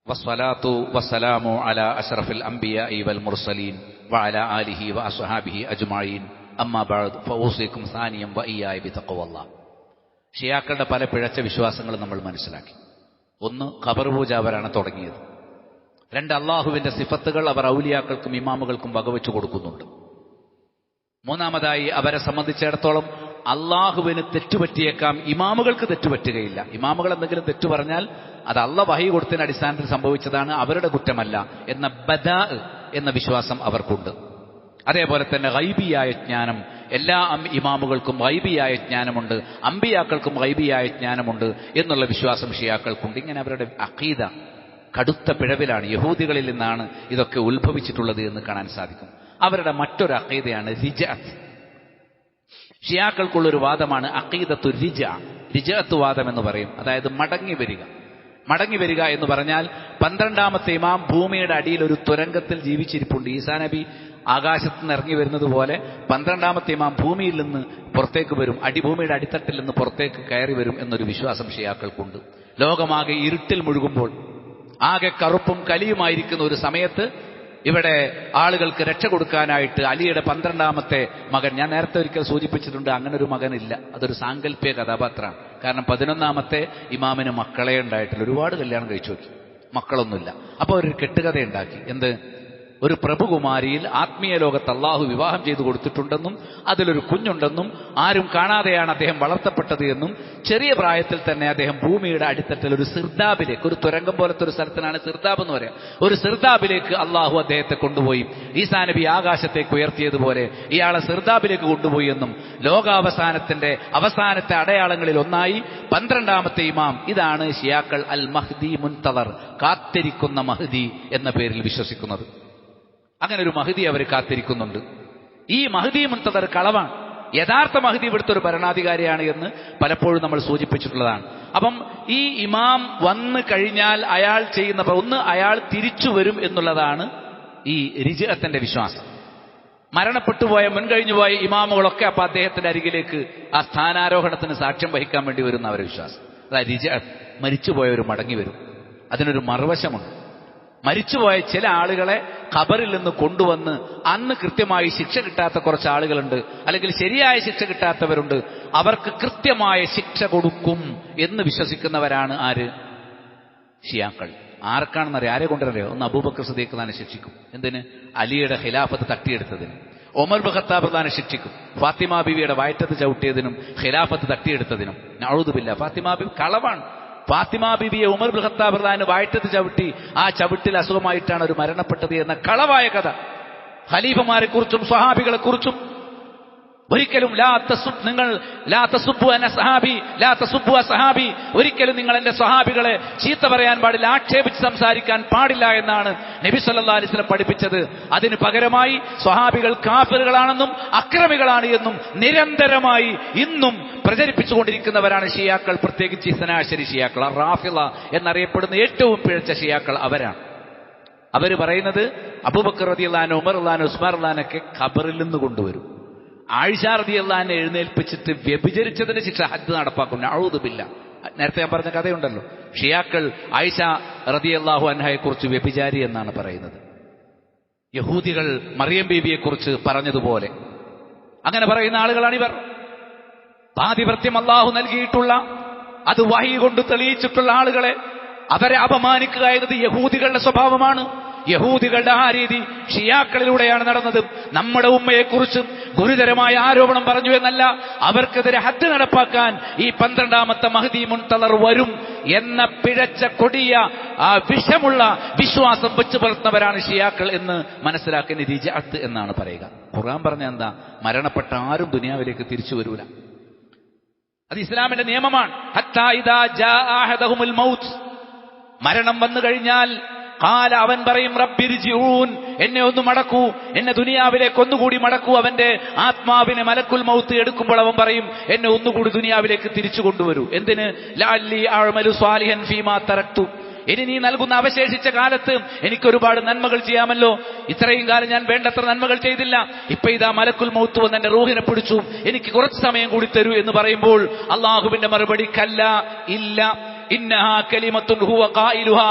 വസ്സലാത്തു വസ്സലാമു അലാ അഷ്റഫിൽ അംബിയാഇ വൽ മുർസലീൻ വഅലാ ആലിഹി വഅസ്ഹാബിഹി അജ്മഈൻ അമ്മാ ബഅദ് ഫഊസികും സാനിയം വഇയ്യായ ബിതഖ്വല്ലാഹ്. ഷിയാക്കളുടെ പല പിഴച്ച വിശ്വാസങ്ങളും നമ്മൾ മനസ്സിലാക്കി. 1, ഖബർ പൂജ അവരാണ് തുടങ്ങിയത്. 2, അള്ളാഹുവിന്റെ സിഫത്തുകൾ അവർ ഔലിയാക്കൾക്കും ഇമാമുകൾക്കും വകവെച്ചു കൊടുക്കുന്നുണ്ട്. 3-മതായി അവരെ സംബന്ധിച്ചിടത്തോളം അള്ളാഹുവിന് തെറ്റുപറ്റിയേക്കാം, ഇമാമുകൾക്ക് തെറ്റുപറ്റുകയില്ല. ഇമാമുകൾ എന്തെങ്കിലും തെറ്റു പറഞ്ഞാൽ അത് അള്ളാഹ് വഹി കൊടുത്തതിന്റെ അടിസ്ഥാനത്തിൽ സംഭവിച്ചതാണ്, അവരുടെ കുറ്റമല്ല എന്ന ബദാ എന്ന വിശ്വാസം അവർക്കുണ്ട്. അതേപോലെ തന്നെ ഗൈബിയായ ജ്ഞാനം എല്ലാ ഇമാമുകൾക്കും ഗൈബിയായ ജ്ഞാനമുണ്ട്, അമ്പിയാക്കൾക്കും ഗൈബിയായ ജ്ഞാനമുണ്ട് എന്നുള്ള വിശ്വാസം ഷിയാക്കൾക്കുണ്ട്. ഇങ്ങനെ അവരുടെ അഖീദ കടുത്ത പിഴവിലാണ്. യഹൂദികളിൽ നിന്നാണ് ഇതൊക്കെ ഉത്ഭവിച്ചിട്ടുള്ളത് എന്ന് കാണാൻ സാധിക്കും. അവരുടെ മറ്റൊരു അഖീദയാണ് റിജഅത്ത്. ഷിയാക്കൾക്കുള്ളൊരു വാദമാണ് അഖീദത്തു റിജഅത്ത് വാദം എന്ന് പറയും. അതായത് മടങ്ങി വരിക എന്ന് പറഞ്ഞാൽ 12-ാമത്തെ ഇമാം ഭൂമിയുടെ അടിയിൽ ഒരു തുരങ്കത്തിൽ ജീവിച്ചിരിപ്പുണ്ട്. ഈസാ നബി ആകാശത്ത് നിന്ന് ഇറങ്ങി വരുന്നത് പോലെ 12-ാമത്തെ ഇമാം ഭൂമിയിൽ നിന്ന് പുറത്തേക്ക് വരും, ഭൂമിയുടെ അടിത്തട്ടിൽ നിന്ന് പുറത്തേക്ക് കയറി വരും എന്നൊരു വിശ്വാസം ഷിയാക്കൾക്കുണ്ട്. ലോകമാകെ ഇരുട്ടിൽ മുഴുകുമ്പോൾ, ആകെ കറുപ്പും കലിയുമായിരിക്കുന്ന ഒരു സമയത്ത് ഇവിടെ ആളുകൾക്ക് രക്ഷ കൊടുക്കാനായിട്ട് അലിയുടെ 12-ാമത്തെ മകൻ, ഞാൻ നേരത്തെ ഒരിക്കൽ സൂചിപ്പിച്ചിട്ടുണ്ട്, അങ്ങനെ ഒരു മകനില്ല, അതൊരു സാങ്കല്പിക കഥാപാത്രമാണ്. കാരണം 11-ാമത്തെ ഇമാമിന് മക്കളെ ഉണ്ടായിട്ടില്ല. ഒരുപാട് കല്യാണം കഴിച്ചു നോക്കി, മക്കളൊന്നുമില്ല. അപ്പോൾ ഒരു കെട്ടുകഥ ഉണ്ടാക്കി. എന്ത്? ഒരു പ്രഭുകുമാരിയിൽ ആത്മീയ ലോകത്ത് അള്ളാഹു വിവാഹം ചെയ്തു കൊടുത്തിട്ടുണ്ടെന്നും അതിലൊരു കുഞ്ഞുണ്ടെന്നും ആരും കാണാതെയാണ് അദ്ദേഹം വളർത്തപ്പെട്ടത് എന്നും ചെറിയ പ്രായത്തിൽ തന്നെ അദ്ദേഹം ഭൂമിയുടെ അടിത്തട്ടിൽ ഒരു സിർദാബിലേക്ക്, ഒരു തുരങ്കം പോലത്തെ ഒരു സ്ഥലത്തിനാണ് സിർദാബ് എന്ന് പറയാം, ഒരു സിർദാബിലേക്ക് അള്ളാഹു അദ്ദേഹത്തെ കൊണ്ടുപോയി. ഈസാ നബി ആകാശത്തേക്ക് ഉയർത്തിയതുപോലെ ഇയാളെ സിർദാബിലേക്ക് കൊണ്ടുപോയി എന്നും ലോകാവസാനത്തിന്റെ അവസാനത്തെ അടയാളങ്ങളിൽ ഒന്നായി 12-ാമത്തെ ഇമാം, ഇതാണ് ഷിയാക്കൾ അൽ മഹ്ദി മുൻതദർ, കാത്തിരിക്കുന്ന മഹ്ദി എന്ന പേരിൽ വിശ്വസിക്കുന്നത്. അങ്ങനെ ഒരു മഹ്ദി അവർ കാത്തിരിക്കുന്നുണ്ട്. ഈ മഹ്ദി മുൻതദർ കളവാണ്. യഥാർത്ഥ മഹ്ദി ഇവിടുത്തെ ഒരു ഭരണാധികാരിയാണ് എന്ന് പലപ്പോഴും നമ്മൾ സൂചിപ്പിച്ചിട്ടുള്ളതാണ്. അപ്പം ഈ ഇമാം വന്നു കഴിഞ്ഞാൽ അയാൾ ചെയ്യുന്ന ഒന്ന്, അയാൾ തിരിച്ചു വരും എന്നുള്ളതാണ് ഈ റിജഅത്തിന്റെ വിശ്വാസം. മരണപ്പെട്ടുപോയ മുൻകഴിഞ്ഞുപോയ ഇമാമുകളൊക്കെ അപ്പൊ അദ്ദേഹത്തിന്റെ അരികിലേക്ക് ആ സ്ഥാനാരോഹണത്തിന് സാക്ഷ്യം വഹിക്കാൻ വേണ്ടി വരുന്ന അവരുടെ വിശ്വാസം. അതായത് റിജഅത്ത്, മരിച്ചുപോയവർ മടങ്ങി വരും. അതിനൊരു മറുവശമുണ്ട്. മരിച്ചുപോയ ചില ആളുകളെ ഖബറിൽ നിന്ന് കൊണ്ടുവന്ന് അന്ന് കൃത്യമായി ശിക്ഷ കിട്ടാത്ത കുറച്ച് ആളുകളുണ്ട്, അല്ലെങ്കിൽ ശരിയായ ശിക്ഷ കിട്ടാത്തവരുണ്ട്, അവർക്ക് കൃത്യമായ ശിക്ഷ കൊടുക്കും എന്ന് വിശ്വസിക്കുന്നവരാണ് ആര്? ഷിയാക്കൾ. ആർക്കാണെന്നറിയാം, ആരെ കൊണ്ടുവരറിയോ? ഒന്ന് അബൂബക്കർ സിദ്ദീഖ് തന്നെ ശിക്ഷിക്കും. എന്തിന്? അലിയുടെ ഖിലാഫത്ത് തട്ടിയെടുത്തതിന്. ഉമർ ഇബ്നു ഖത്താബ് തന്നെ ശിക്ഷിക്കും, ഫാത്തിമ ബീവിയുടെ വയറ്റത്ത് ചവിട്ടിയതിനും ഖിലാഫത്ത് തട്ടിയെടുത്തതിനും. നഊദു ബില്ലാഹ്. ഫാത്തിമ ബീവി കളവാണ്. ഫാത്തിമ ബീവിയെ ഉമർ ഇബ്നു ഖത്താബ് റളിയല്ലാഹു വയറ്റത്ത് ചവിട്ടി, ആ ചവിട്ടിൽ അസുഖമായിട്ടാണ് അവർ മരണപ്പെട്ടത് എന്ന കളവായ കഥ ഖലീഫമാരെ കുറിച്ചും സ്വഹാബികളെ കുറിച്ചും ഒരിക്കലും ഒരിക്കലും നിങ്ങൾ എന്റെ സഹാബികളെ ചീത്ത പറയാൻ പാടില്ല, ആക്ഷേപിച്ച് സംസാരിക്കാൻ പാടില്ല എന്നാണ് നബി സല്ലല്ലാഹു അലൈഹി വസല്ലം പഠിപ്പിച്ചത്. അതിന് പകരമായി സ്വഹാബികൾ കാഫിറുകളാണെന്നും അക്രമികളാണ് എന്നും നിരന്തരമായി ഇന്നും പ്രചരിപ്പിച്ചുകൊണ്ടിരിക്കുന്നവരാണ് ഷിയാക്കൾ, പ്രത്യേകിച്ച് ഇസ്നാഅശരി ഷിയാക്കൾ. റാഫിള എന്നറിയപ്പെടുന്ന ഏറ്റവും പിഴച്ച ഷിയാക്കൾ അവരാണ്. അവര് പറയുന്നത് അബൂബക്കർ റളിയല്ലാഹു അൻഹു, ഉമർ റളിയല്ലാഹു അൻഹു, ഉസ്മാൻ റളിയല്ലാഹു അൻഹു ഒക്കെ ഖബറിൽ നിന്ന് കൊണ്ടുവരും. ആയിഷ റളിയല്ലാഹു അൻഹ എഴുന്നേൽപ്പിച്ചിട്ട് വ്യഭിചരിച്ചതിന് ശിക്ഷ ഹദ് നടപ്പാക്കും. നഊദു ബില്ലാഹ്. നേരത്തെ ഞാൻ പറഞ്ഞ കഥയുണ്ടല്ലോ, ഷിയാക്കൾ ആയിഷ റളിയല്ലാഹു അൻഹയെ കുറിച്ച് വ്യഭിചാരി എന്നാണ് പറയുന്നത്. യഹൂദികൾ മറിയം ബീവിയെ കുറിച്ച് പറഞ്ഞതുപോലെ അങ്ങനെ പറയുന്ന ആളുകളാണിവർ. പാതിവ്രത്യം അല്ലാഹു നൽകിയിട്ടുള്ള, അത് വഹി കൊണ്ട് തെളിയിച്ചിട്ടുള്ള ആളുകളെ അവരെ അപമാനിക്കുക എന്നത് യഹൂദികളുടെ സ്വഭാവമാണ്. യഹൂദികളുടെ ആ രീതി ഷിയാക്കളിലൂടെയാണ് നടന്നത്. നമ്മുടെ ഉമ്മയെക്കുറിച്ച് ഗുരുതരമായ ആരോപണം പറഞ്ഞു എന്നല്ല, അവർക്കെതിരെ ഹദ് നടപ്പാക്കാൻ ഈ 12ാമത്തെ മഹ്ദി മുൻതളർ വരും എന്ന പിഴച്ച കൊടിയ ആ വിഷമുള്ള വിശ്വാസം വെച്ച് പുലർത്തുന്നവരാണ് ഷിയാക്കൾ എന്ന് മനസ്സിലാക്കുന്ന റിജഅത്ത് എന്നാണ് പറയുക. ഖുർആൻ പറഞ്ഞ എന്താ? മരണപ്പെട്ട ആരും ദുനിയാവിലേക്ക് തിരിച്ചു വരൂല. അത് ഇസ്ലാമിന്റെ നിയമമാണ്. ഹത്താ ഇദാ ജാഅ അഹദഹുൽ മൗത്ത്, മരണം വന്നു കഴിഞ്ഞാൽ ഖാല, അവൻ പറയും റബ്ബിർജിഊൻ, എന്നെ ഒന്ന് മടക്കൂ, എന്നെ ദുനിയാവിലേക്ക് ഒന്നുകൂടി മടക്കൂ. അവന്റെ ആത്മാവിനെ മലക്കുൽ മൗത്ത് എടുക്കുമ്പോൾ അവൻ പറയും, എന്നെ ഒന്നുകൂടി ദുനിയാവിലേക്ക് തിരിച്ചു കൊണ്ടുവരൂ. എന്തിന്? ലഅല്ലി അഅമലു സ്വാലിഹൻ ഫീമാ തറക്തു, ഇനി നീ നൽകുന്ന അവശേഷിച്ച കാലത്ത് എനിക്കൊരുപാട് നന്മകൾ ചെയ്യാമല്ലോ. ഇത്രയും കാലം ഞാൻ വേണ്ടത്ര നന്മകൾ ചെയ്തില്ല. ഇപ്പൊ ഇതാ മലക്കുൽ മൗത്ത് വന്ന് എന്റെ റൂഹിനെ പിടിച്ചു, എനിക്ക് കുറച്ച് സമയം കൂടി തരൂ എന്ന് പറയുമ്പോൾ അള്ളാഹുവിന്റെ മറുപടി കല്ല, ഇല്ല, ഇന്നഹാ കലിമത്തുൻ ഹുവ ഖായിലുഹാ,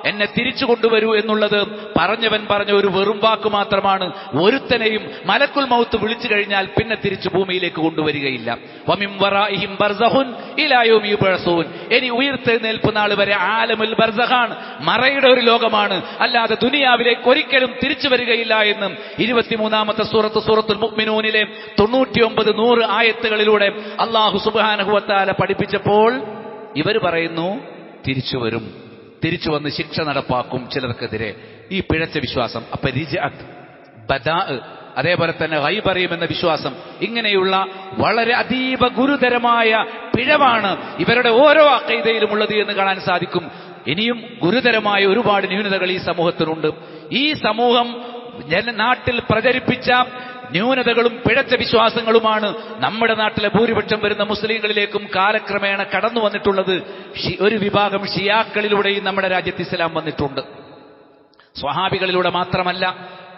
എന്നെ തിരിച്ചു കൊണ്ടുവരൂ എന്നുള്ളത് പറഞ്ഞവൻ പറഞ്ഞ ഒരു വെറും വാക്ക് മാത്രമാണ്. ഒരുത്തനെയും മലക്കുൽ മൗത്ത് വിളിച്ചു കഴിഞ്ഞാൽ പിന്നെ തിരിച്ചു ഭൂമിയിലേക്ക് കൊണ്ടുവരികയില്ല. വമിൻ വറാഇഹിം ബർസഖുൻ ഇലാ യൗമി യുബ്അസൂൻ, ഇനി ഉയർത്തെഴുന്നേൽപ്പ് നാൾ വരെ ആലമുൽ ബർസഖാണ്, മറയുടെ ഒരു ലോകമാണ്, അല്ലാതെ ദുനിയാവിലേക്ക് ഒരിക്കലും തിരിച്ചു വരികയില്ല എന്നും 23ാമത്തെ സൂറത്തുൽ മുഅ്മിനൂനിലെ 99-100 ആയത്തുകളിലൂടെ അല്ലാഹു സുബ്ഹാനഹു വ തആല പഠിപ്പിച്ചപ്പോൾ ഇവർ പറയുന്നു തിരിച്ചു വരും, തിരിച്ചു വന്ന് ശിക്ഷ നടപ്പാക്കും ചിലർക്കെതിരെ. ഈ പിഴച്ച വിശ്വാസം, അപ്പൊ റിജഅത്ത്, ബദാ, അതേപോലെ തന്നെ ഗൈബ് അറിയുമെന്ന വിശ്വാസം, ഇങ്ങനെയുള്ള വളരെ അതീവ ഗുരുതരമായ പിഴവാണ് ഇവരുടെ ഓരോ അഖീദയിലും ഉള്ളത് എന്ന് കാണാൻ സാധിക്കും. ഇനിയും ഗുരുതരമായ ഒരുപാട് ന്യൂനതകൾ ഈ സമൂഹത്തിനുണ്ട്. ഈ സമൂഹം നാട്ടിൽ പ്രചരിപ്പിച്ച ന്യൂനതകളും പിഴച്ച വിശ്വാസങ്ങളുമാണ് നമ്മുടെ നാട്ടിലെ ഭൂരിപക്ഷം വരുന്ന മുസ്ലിങ്ങളിലേക്കും കാലക്രമേണ കടന്നു വന്നിട്ടുള്ളത്. ഒരു വിഭാഗം ഷിയാക്കളിലൂടെയും നമ്മുടെ രാജ്യത്ത് ഇസ്ലാം വന്നിട്ടുണ്ട്. സ്വഹാബികളിലൂടെ മാത്രമല്ല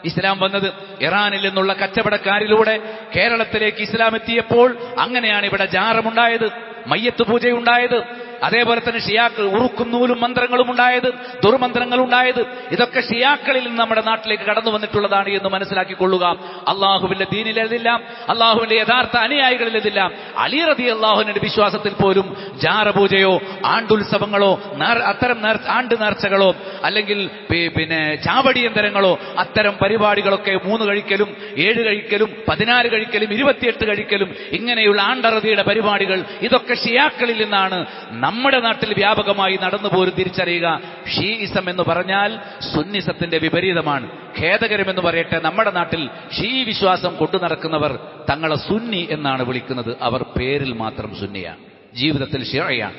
ഇസ്ലാം വന്നത്, ഇറാനിൽ നിന്നുള്ള കച്ചവടക്കാരിലൂടെ കേരളത്തിലേക്ക് ഇസ്ലാം എത്തിയപ്പോൾ അങ്ങനെയാണ് ഇവിടെ ജാറമുണ്ടായത്, മയ്യത്ത് പൂജയുണ്ടായത്, അതേപോലെ തന്നെ ഷിയാക്കൾ ഉറുക്കും നൂലും മന്ത്രങ്ങളും ഉണ്ടായത്, ദുർമന്ത്രങ്ങൾ ഉണ്ടായത്. ഇതൊക്കെ ഷിയാക്കളിൽ നിന്ന് നമ്മുടെ നാട്ടിലേക്ക് കടന്നു വന്നിട്ടുള്ളതാണ് എന്ന് മനസ്സിലാക്കിക്കൊള്ളുക. അള്ളാഹുവിന്റെ ദീനിലെല്ലാം, അള്ളാഹുവിന്റെ യഥാർത്ഥ അനുയായികളിലെല്ലാം, അലി റളിയല്ലാഹുവിന്റെ വിശ്വാസത്തിൽ പോലും ജാറപൂജയോ ആണ്ടുത്സവങ്ങളോ അത്തരം ആണ്ട് നേർച്ചകളോ അല്ലെങ്കിൽ പിന്നെ ചാവടിയന്തരങ്ങളോ അത്തരം പരിപാടികളൊക്കെ 3 കഴിക്കലും 7 കഴിക്കലും 14 കഴിക്കലും 28 കഴിക്കലും ഇങ്ങനെയുള്ള ആണ്ടറുതിയുടെ പരിപാടികൾ, ഇതൊക്കെ ഷിയാക്കളിൽ നിന്നാണ് നമ്മുടെ നാട്ടിൽ വ്യാപകമായി നടന്നു പോലും തിരിച്ചറിയുക. ഷീയിസം എന്ന് പറഞ്ഞാൽ സുന്നിസത്തിന്റെ വിപരീതമാണ്. ഖേദകരമെന്ന് പറയട്ടെ, നമ്മുടെ നാട്ടിൽ ഷീ വിശ്വാസം കൊണ്ടു നടക്കുന്നവർ തങ്ങളെ സുന്നി എന്നാണ് വിളിക്കുന്നത്. അവർ പേരിൽ മാത്രം സുന്നിയാണ്, ജീവിതത്തിൽ ഷിയയാണ്.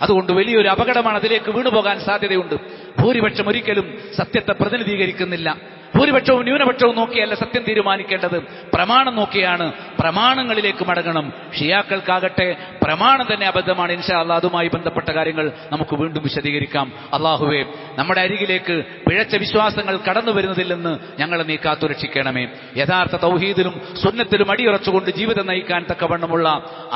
അതുകൊണ്ട് വലിയൊരു അപകടമാണ്, അതിലേക്ക് വീണുപോകാൻ സാധ്യതയുണ്ട്. ഭൂരിപക്ഷം ഒരിക്കലും സത്യത്തെ പ്രതിനിധീകരിക്കുന്നില്ല. ഭൂരിപക്ഷവും ന്യൂനപക്ഷവും നോക്കിയല്ല സത്യം തീരുമാനിക്കേണ്ടത്, പ്രമാണം നോക്കിയാണ്. പ്രമാണങ്ങളിലേക്ക് മടങ്ങണം. ഷിയാക്കൾക്കാകട്ടെ പ്രമാണം തന്നെ അബദ്ധമാണ്. ഇൻഷാ അല്ലാഹ് അതുമായി ബന്ധപ്പെട്ട കാര്യങ്ങൾ നമുക്ക് വീണ്ടും വിശദീകരിക്കാം. അള്ളാഹുവേ, നമ്മുടെ അരികിലേക്ക് പിഴച്ച വിശ്വാസങ്ങൾ കടന്നു വരുന്നതിൽ നിന്ന് ഞങ്ങളെ നീ കാത്തുരക്ഷിക്കണമേ. യഥാർത്ഥ തൗഹീദിലും സുന്നത്തിലും അടിയുറച്ചുകൊണ്ട് ജീവിതം നയിക്കാൻ തക്കവണ്ണമുള്ള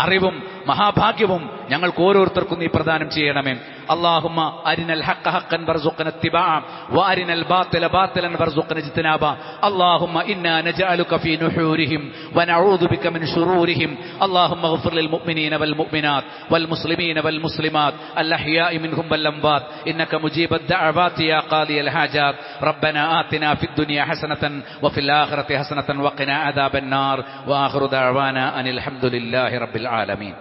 അറിവും മഹാഭാഗ്യവും ഞങ്ങൾക്ക് ഓരോരുത്തർക്കും നീ പ്രദാനം ചെയ്യണമേ. اللهم أرنا الحق حقا وارزقنا اتباعه وأرنا الباطل باطلا وارزقنا اجتنابه. اللهم إنا نجعلك في نحورهم ونعوذ بك من شرورهم. اللهم اغفر للمؤمنين والمؤمنات والمسلمين والمسلمات الأحياء منهم والأموات إنك مجيب الدعوات يا قاضي الحاجات. ربنا آتنا في الدنيا حسنة وفي الآخرة حسنة وقنا عذاب النار. وآخر دعوانا أن الحمد لله رب العالمين.